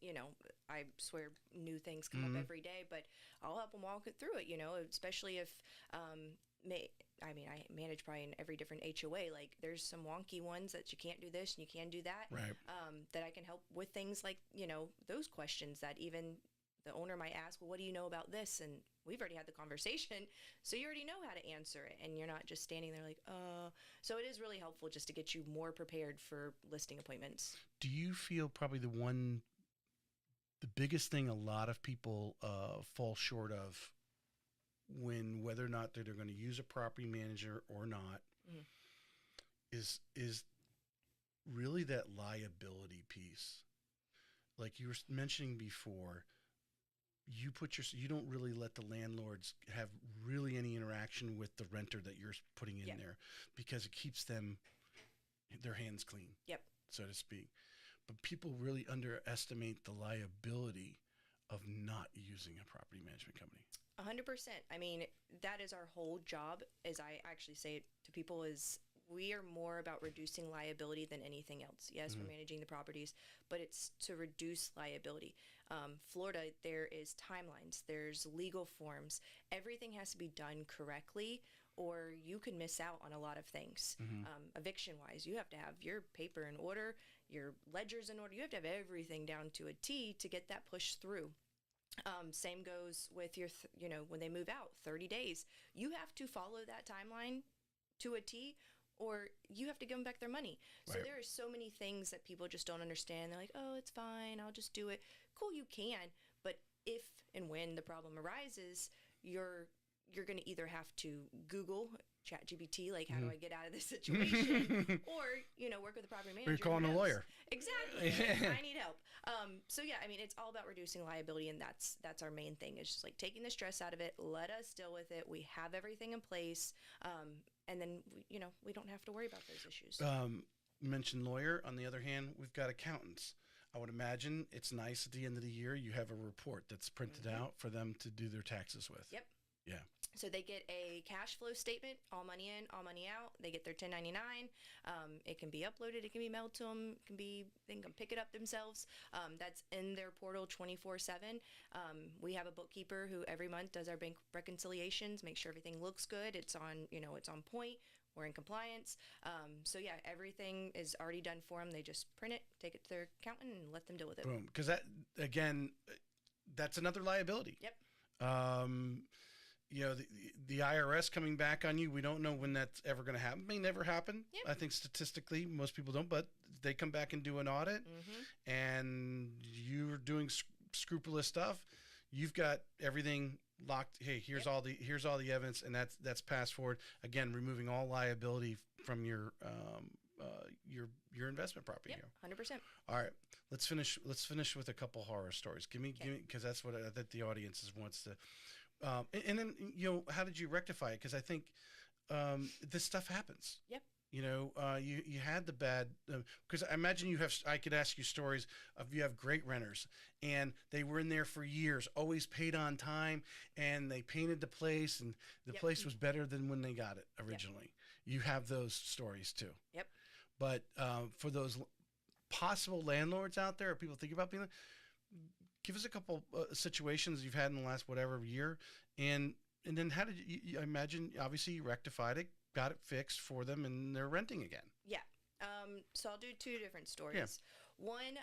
I swear new things come up every day, but I'll help them walk it through it, especially if, I manage probably in every different HOA. Like, there's some wonky ones that you can't do this and you can do that. Right. That I can help with things like, those questions that even the owner might ask, well, what do you know about this? And we've already had the conversation, so you already know how to answer it, and you're not just standing there like, so it is really helpful just to get you more prepared for listing appointments. Do you feel probably the biggest thing a lot of people fall short of whether or not they're going to use a property manager or not is really that liability piece? Like you were mentioning before, you don't really let the landlords have really any interaction with the renter that you're putting in there, because it keeps their hands clean, so to speak. But people really underestimate the liability of not using a property management company. 100%. I mean, that is our whole job, as I actually say it to people, is we are more about reducing liability than anything else. Yes, we're managing the properties, but it's to reduce liability. Florida, there is timelines, there's legal forms. Everything has to be done correctly, or you can miss out on a lot of things. Eviction-wise, you have to have your paper in order, your ledgers in order. You have to have everything down to a T to get that pushed through. Same goes with your, when they move out, 30 days. You have to follow that timeline to a T, or you have to give them back their money. So there are so many things that people just don't understand. They're like, oh, it's fine, I'll just do it. Cool, you can, but if and when the problem arises, you're going to either have to Google ChatGPT, like, how do I get out of this situation? Or, work with a property manager. Or you're calling a lawyer. Exactly. Like, I need help. So yeah, I mean, it's all about reducing liability, and that's our main thing. It's just like taking the stress out of it. Let us deal with it. We have everything in place. And then, we don't have to worry about those issues. You mentioned lawyer. On the other hand, we've got accountants. I would imagine it's nice at the end of the year, you have a report that's printed out for them to do their taxes with. Yep. Yeah. So they get a cash flow statement, all money in, all money out. They get their 1099. It can be uploaded. It can be mailed to them. They can pick it up themselves. That's in their portal 24/7. We have a bookkeeper who every month does our bank reconciliations, make sure everything looks good. It's on, it's on point. We're in compliance. So yeah, everything is already done for them. They just print it, take it to their accountant, and let them deal with it. Boom. Because that, again, that's another liability. Yep. The IRS coming back on you, we don't know when that's ever going to happen. It may never happen. Yep. I think statistically, most people don't, but they come back and do an audit, and you're doing scrupulous stuff. You've got everything locked. Hey, here's all the evidence, and that's passed forward. Again, removing all liability from your investment property. Yep, 100%. All right, let's finish with a couple horror stories. Give me, because that's what I think the audience wants to. And then, how did you rectify it? Because I think this stuff happens. Yep. You had the bad, because I imagine I could ask you stories of, you have great renters and they were in there for years, always paid on time, and they painted the place, and the place was better than when they got it originally. You have those stories too. Yep. But for those possible landlords out there, or people thinking about being, give us a couple situations you've had in the last whatever year, and then how did you I imagine, obviously you rectified it, got it fixed for them, and they're renting again. Yeah. So I'll do two different stories. Yeah. One,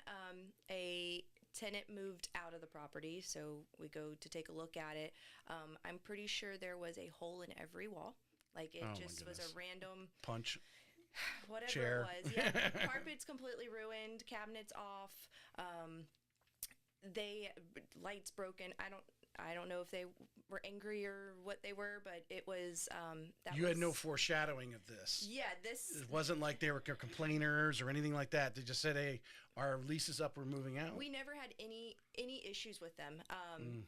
a tenant moved out of the property, so we go to take a look at it. I'm pretty sure there was a hole in every wall. Like, it just was a random punch. Whatever chair. It was. Yeah. Carpet's completely ruined, cabinets off. Lights broken. I don't know if they were angry or what they were, but it was you had no foreshadowing of this. Yeah, it wasn't like they were complainers or anything like that. They just said, "Hey, our lease is up. We're moving out." We never had any issues with them.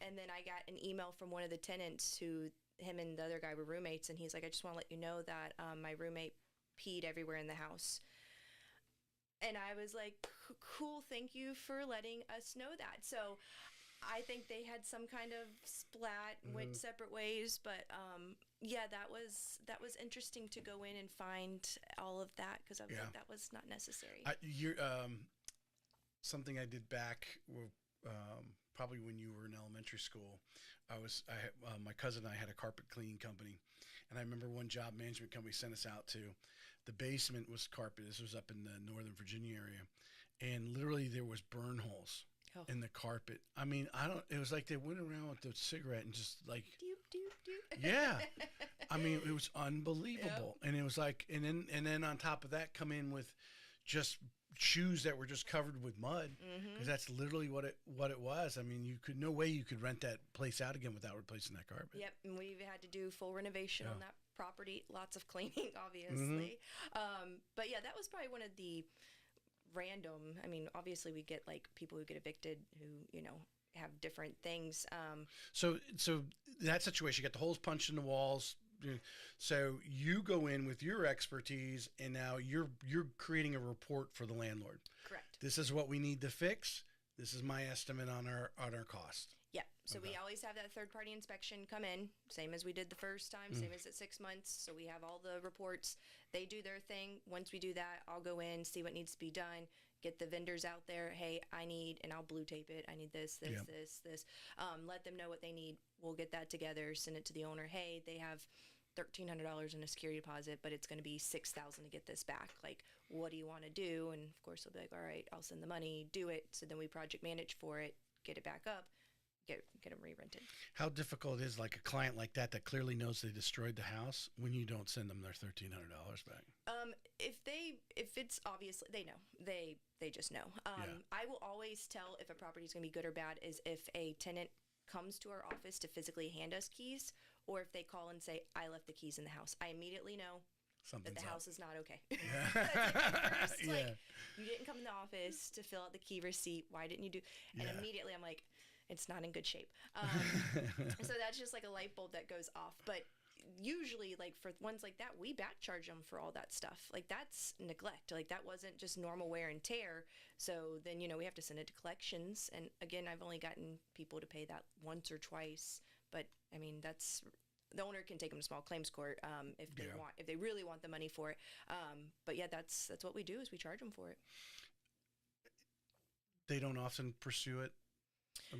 And then I got an email from one of the tenants who, him and the other guy were roommates, and he's like, "I just want to let you know that my roommate peed everywhere in the house." And I was like, cool, thank you for letting us know that. So I think they had some kind of splat, went separate ways, but yeah, that was interesting to go in and find all of that, because I was like, that was not necessary. Something I did back probably when you were in elementary school. My cousin and I had a carpet cleaning company, and I remember one job management company sent us out to. The basement was carpet. This was up in the Northern Virginia area, and literally there was burn holes in the carpet. I mean, it was like they went around with the cigarette and just like, doop, doop, doop. Yeah. I mean, it was unbelievable. Yep. And it was like, and then on top of that, come in with just shoes that were just covered with mud, because that's literally what it was. I mean, no way you could rent that place out again without replacing that carpet. Yep. And we've had to do full renovation on that property, lots of cleaning, obviously. But yeah, that was probably one of the random, I mean, obviously we get like people who get evicted who, have different things. So that situation, you got the holes punched in the walls. So you go in with your expertise, and now you're creating a report for the landlord. Correct. This is what we need to fix. This is my estimate on our cost. Yeah. So we always have that third-party inspection come in, same as we did the first time, same as at 6 months. So we have all the reports. They do their thing. Once we do that, I'll go in, see what needs to be done, get the vendors out there. Hey, I need, and I'll blue tape it. I need this. Let them know what they need. We'll get that together, send it to the owner. Hey, they have $1,300 in a security deposit, but it's going to be $6,000 to get this back. Like, what do you want to do? And of course, they'll be like, all right, I'll send the money, do it. So then we project manage for it, get it back up, get them re-rented. How difficult is like a client like that clearly knows they destroyed the house when you don't send them their $1,300 back? If it's obviously, they know, they just know. I will always tell if a property is going to be good or bad is if a tenant comes to our office to physically hand us keys, or if they call and say, I left the keys in the house. I immediately know that the house is not okay. First, you didn't come in the office to fill out the key receipt. Why didn't you do? And immediately I'm like, it's not in good shape. So that's just like a light bulb that goes off. But usually, like for ones like that, we back charge them for all that stuff. Like that's neglect. Like that wasn't just normal wear and tear. So then, we have to send it to collections. And again, I've only gotten people to pay that once or twice. But I mean, that's the owner can take them to small claims court if they really want the money for it. But yeah, that's what we do is we charge them for it. They don't often pursue it. I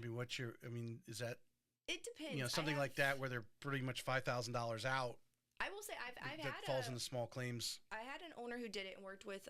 mean, is that? It depends. Something like that where they're pretty much $5,000 out. I will say I've had falls into small claims. I had an owner who did it and worked with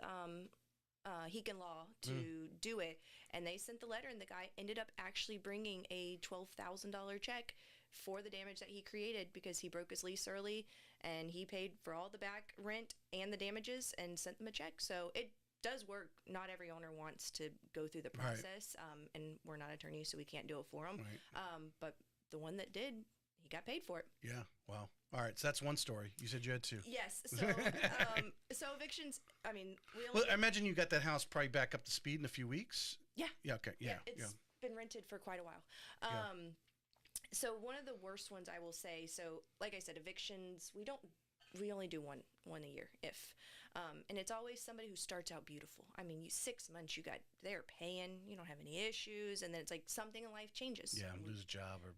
Heekin Law to do it, and they sent the letter, and the guy ended up actually bringing a $12,000 check for the damage that he created because he broke his lease early, and he paid for all the back rent and the damages and sent them a check. So it does work. Not every owner wants to go through the process, and we're not attorneys, so we can't do it for them. Right. But the one that did, he got paid for it. Yeah. Wow. All right. So that's one story. You said you had two. Yes. So, so evictions, I mean, I imagine you got that house probably back up to speed in a few weeks. Yeah. Yeah. Okay. Yeah. It's been rented for quite a while. So one of the worst ones I will say, so like I said, evictions, we only do one a year and it's always somebody who starts out beautiful. I mean, 6 months they're paying, you don't have any issues, and then it's like something in life changes. Yeah, lose a job or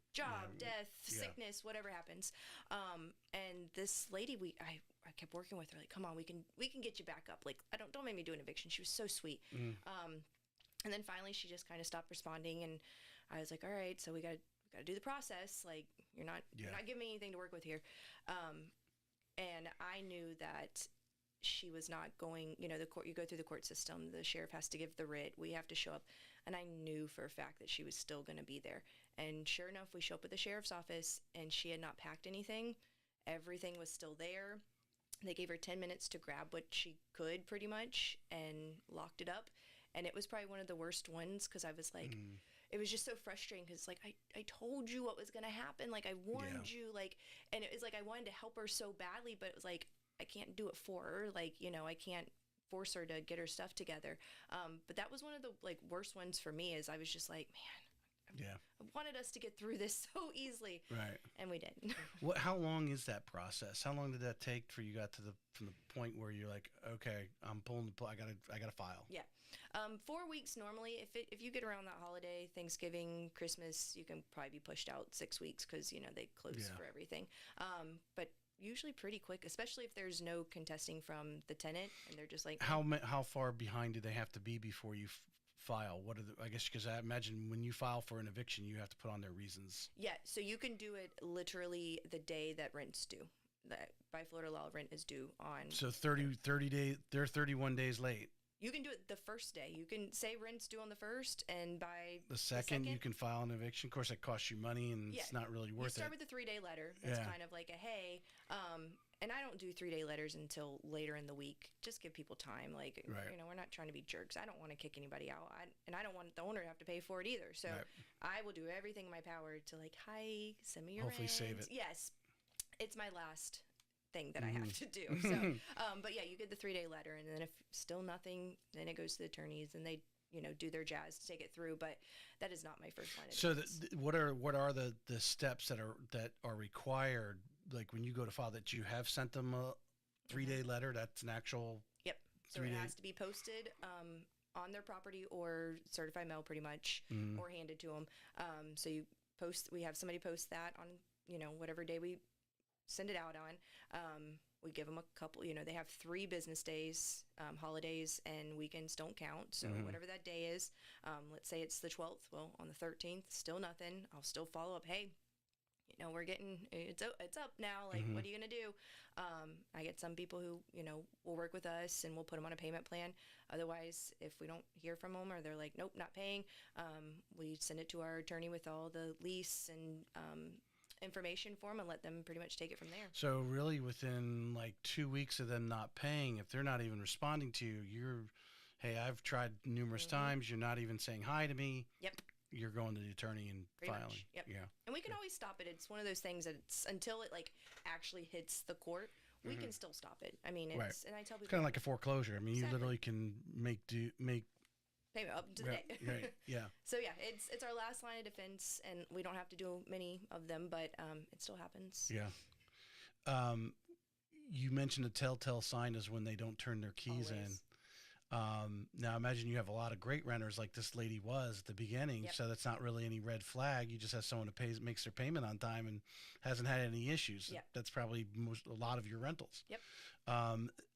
death, sickness, whatever happens. And this lady, I kept working with her, like, come on, we can get you back up. Like, don't make me do an eviction. She was so sweet. And then finally she just kind of stopped responding, and I was like, all right, so we got to do the process. Like, you're not giving me anything to work with here. And I knew that she was not going, the court, you go through the court system, the sheriff has to give the writ, we have to show up. And I knew for a fact that she was still going to be there. And sure enough, we show up at the sheriff's office, and she had not packed anything. Everything was still there. They gave her 10 minutes to grab what she could pretty much and locked it up. And it was probably one of the worst ones because I was like, it was just so frustrating because, like, I told you what was going to happen. Like, I warned you, like, and it was like I wanted to help her so badly, but it was like, I can't do it for her. Like, I can't force her to get her stuff together. But that was one of the, like, worst ones for me is I was just like, man, I wanted us to get through this so easily. Right. And we did. How long is that process? How long did that take for you got to from the point where you're like, okay, I'm pulling the plug. I gotta file. Yeah. 4 weeks normally. If you get around that holiday, Thanksgiving, Christmas, you can probably be pushed out 6 weeks because they close for everything. But usually pretty quick, especially if there's no contesting from the tenant and they're just like, how far behind do they have to be before you file? What are I guess because I imagine when you file for an eviction, you have to put on their reasons. Yeah, so you can do it literally the day that rent's due. That by Florida law, rent is due on. So 30 days. They're 31 days late. You can do it the first day. You can say rent's due on the first, and by the second you can file an eviction. Of course, it costs you money, and it's not really worth it. You start with the 3-day letter. It's kind of like a hey. And I don't do 3-day letters until later in the week. Just give people time. Like, we're not trying to be jerks. I don't want to kick anybody out. And I don't want the owner to have to pay for it either. So I will do everything in my power to like, hi, send me your hopefully rent. Save it. Yes. It's my last thing that I have to do. So, but yeah, you get the 3-day letter, and then if still nothing, then it goes to the attorneys, and they, do their jazz to take it through. But that is not my first line of defense. So what are the steps that are required? Like when you go to file, that you have sent them a 3-day letter. That's an actual. Yep. So it has to be posted on their property or certified mail, pretty much, or handed to them. So we have somebody post that on, whatever day we send it out on. We give them a couple, they have 3 business days, holidays and weekends don't count. So whatever that day is, let's say it's the 12th. Well, on the 13th, still nothing. I'll still follow up. Hey, we're getting, it's up now. Like, what are you going to do? I get some people who, will work with us and we'll put them on a payment plan. Otherwise, if we don't hear from them or they're like, nope, not paying, we send it to our attorney with all the lease and, information for them and let them pretty much take it from there. So really within like 2 weeks of them not paying, if they're not even responding to you, hey, I've tried numerous times. You're not even saying hi to me. Yep. You're going to the attorney and Pretty filing. much. Yep. Yeah. And we can always stop it. It's one of those things that it's until it like actually hits the court, we can still stop it. I mean, it's, and I tell people it's kind of like a foreclosure. I mean, you literally can make payment up to the day. Right. Yeah. So yeah, it's our last line of defense, and we don't have to do many of them, but it still happens. Yeah. You mentioned a telltale sign is when they don't turn their keys Always. in. Now imagine you have a lot of great renters like this lady was at the beginning. Yep. So that's not really any red flag. You just have someone who makes their payment on time and hasn't had any issues. Yep. That's probably a lot of your rentals. Yep.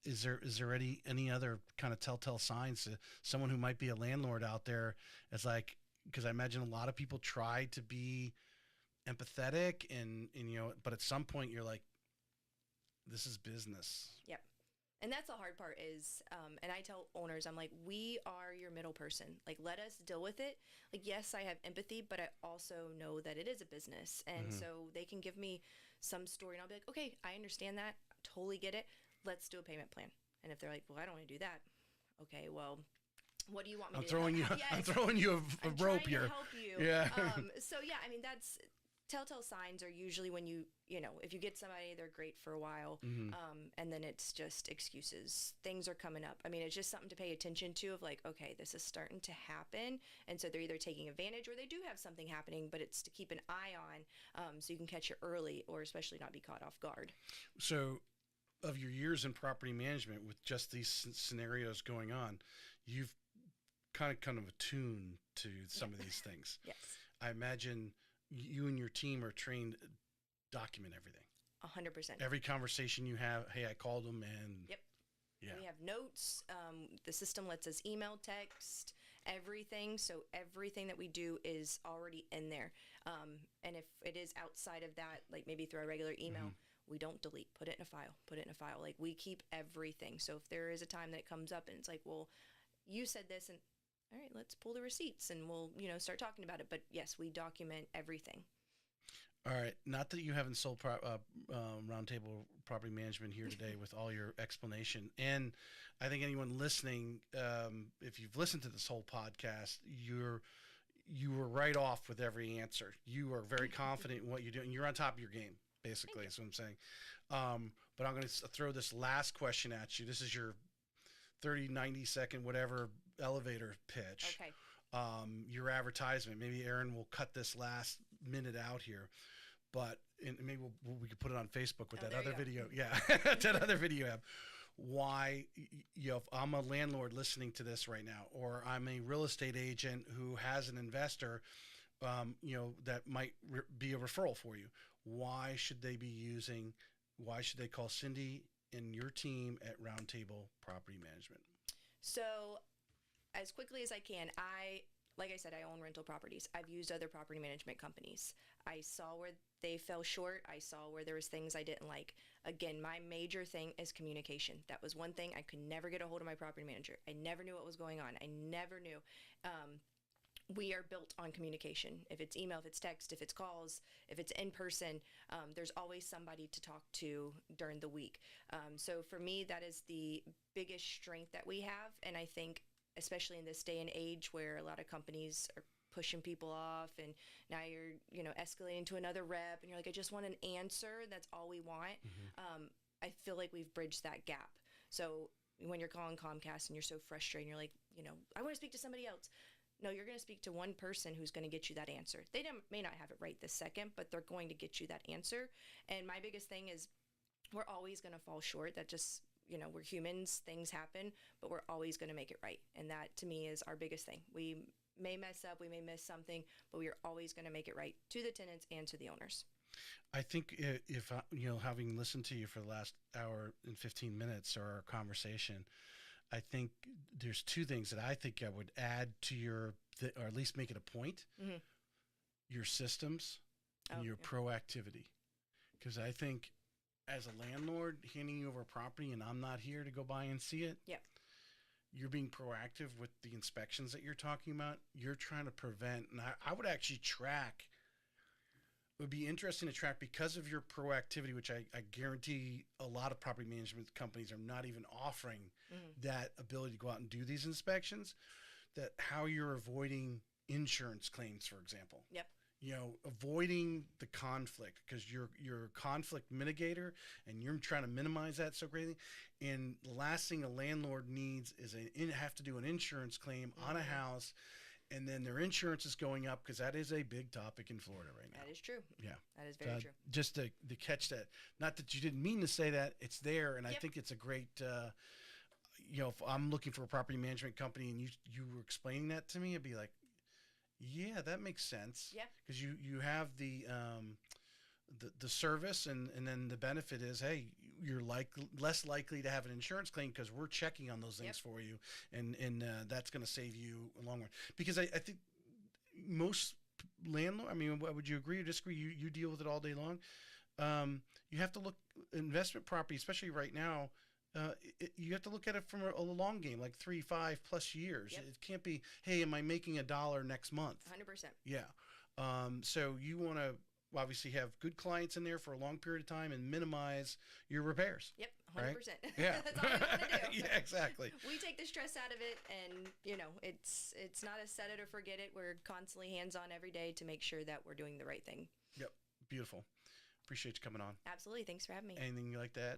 Is there any other kind of telltale signs to someone who might be a landlord out there? It's like, because I imagine a lot of people try to be empathetic and but at some point you're like, this is business. Yep. And that's the hard part is, and I tell owners, I'm like, we are your middle person. Like, let us deal with it. Like, yes, I have empathy, but I also know that it is a business. And so they can give me some story and I'll be like, okay, I understand that. Totally get it. Let's do a payment plan. And if they're like, well, I don't want to do that. Okay, well, what do you want me to do? I'm throwing you a rope here. I'm trying to help you. Yeah. So yeah, I mean, that's telltale signs are usually when if you get somebody, they're great for a while, and then it's just excuses. Things are coming up. I mean, it's just something to pay attention to of like, okay, this is starting to happen. And so they're either taking advantage or they do have something happening, but it's to keep an eye on so you can catch it early or especially not be caught off guard. So of your years in property management with just these scenarios going on, you've kind of attuned to some of these things. Yes. I imagine you and your team are trained to document everything. 100%. Every conversation you have, hey, I called them and... Yep. Yeah. We have notes. The system lets us email, text, everything. So everything that we do is already in there. And if it is outside of that, like maybe through our regular email, we don't delete. Put it in a file. Like we keep everything. So if there is a time that it comes up and it's like, well, you said this and all right, let's pull the receipts and we'll, start talking about it. But yes, we document everything. All right. Not that you haven't sold Roundtable Property Management here today with all your explanation. And I think anyone listening, if you've listened to this whole podcast, you were right off with every answer. You are very confident in what you're doing. You're on top of your game, basically, is what I'm saying. But I'm going to throw this last question at you. This is your 30, 90 second, whatever elevator pitch. Okay. Your advertisement. Maybe Aaron will cut this last minute out here, but maybe we could put it on Facebook with that other video. Yeah, that other video app. Why, if I'm a landlord listening to this right now, or I'm a real estate agent who has an investor, that might be a referral for you. Why should they call Cindy and your team at Roundtable Property Management? So as quickly as I can, like I said, I own rental properties. I've used other property management companies. I saw where they fell short. I saw where there was things I didn't like. Again, my major thing is communication. That was one thing. I could never get a hold of my property manager. I never knew what was going on. I never knew. We are built on communication. If it's email, if it's text, if it's calls, if it's in person, there's always somebody to talk to during the week. So for me, that is the biggest strength that we have. And I think, especially in this day and age where a lot of companies are pushing people off and now you're, escalating to another rep and you're like, I just want an answer. That's all we want. I feel like we've bridged that gap. So when you're calling Comcast and you're so frustrated, you're like, I want to speak to somebody else. No, you're going to speak to one person who's going to get you that answer. They may not have it right this second, but they're going to get you that answer. And my biggest thing is we're always going to fall short. That just, we're humans, things happen, but we're always going to make it right. And that to me is our biggest thing. We may mess up, we may miss something, but we are always going to make it right to the tenants and to the owners. I think if having listened to you for the last hour and 15 minutes or our conversation, I think there's two things that I think I would add to your, or at least make it a point, your systems and your proactivity. Because I think as a landlord handing you over a property and I'm not here to go by and see it, you're being proactive with the inspections that you're talking about. You're trying to prevent, and I would actually track. It would be interesting to track because of your proactivity, which I guarantee a lot of property management companies are not even offering that ability to go out and do these inspections, that how you're avoiding insurance claims, for example. Yep. Avoiding the conflict because you're a conflict mitigator and you're trying to minimize that so greatly. And the last thing a landlord needs is have to do an insurance claim on a house, and then their insurance is going up because that is a big topic in Florida right now. That is true. Yeah. That is very true. Just to catch that, not that you didn't mean to say that, it's there, and I think it's a great, if I'm looking for a property management company and you were explaining that to me, I'd be like, yeah, that makes sense. Yeah. Because you have the service, and then the benefit is, hey, you're less likely to have an insurance claim because we're checking on those things for you, and that's going to save you a long run. Because I think most landlord, I mean, would you agree or disagree? You deal with it all day long. You have to look investment property, especially right now. You have to look at it from a long game, like 3-5+ years. It can't be, hey, am I making $1 next month? 100%. Yeah. So you want to obviously have good clients in there for a long period of time and minimize your repairs. Yep, 100%. Right? Yeah. That's all we want to do. Yeah, exactly. We take the stress out of it, and it's not a set it or forget it. We're constantly hands-on every day to make sure that we're doing the right thing. Yep. Beautiful. Appreciate you coming on. Absolutely. Thanks for having me. Anything you like to add?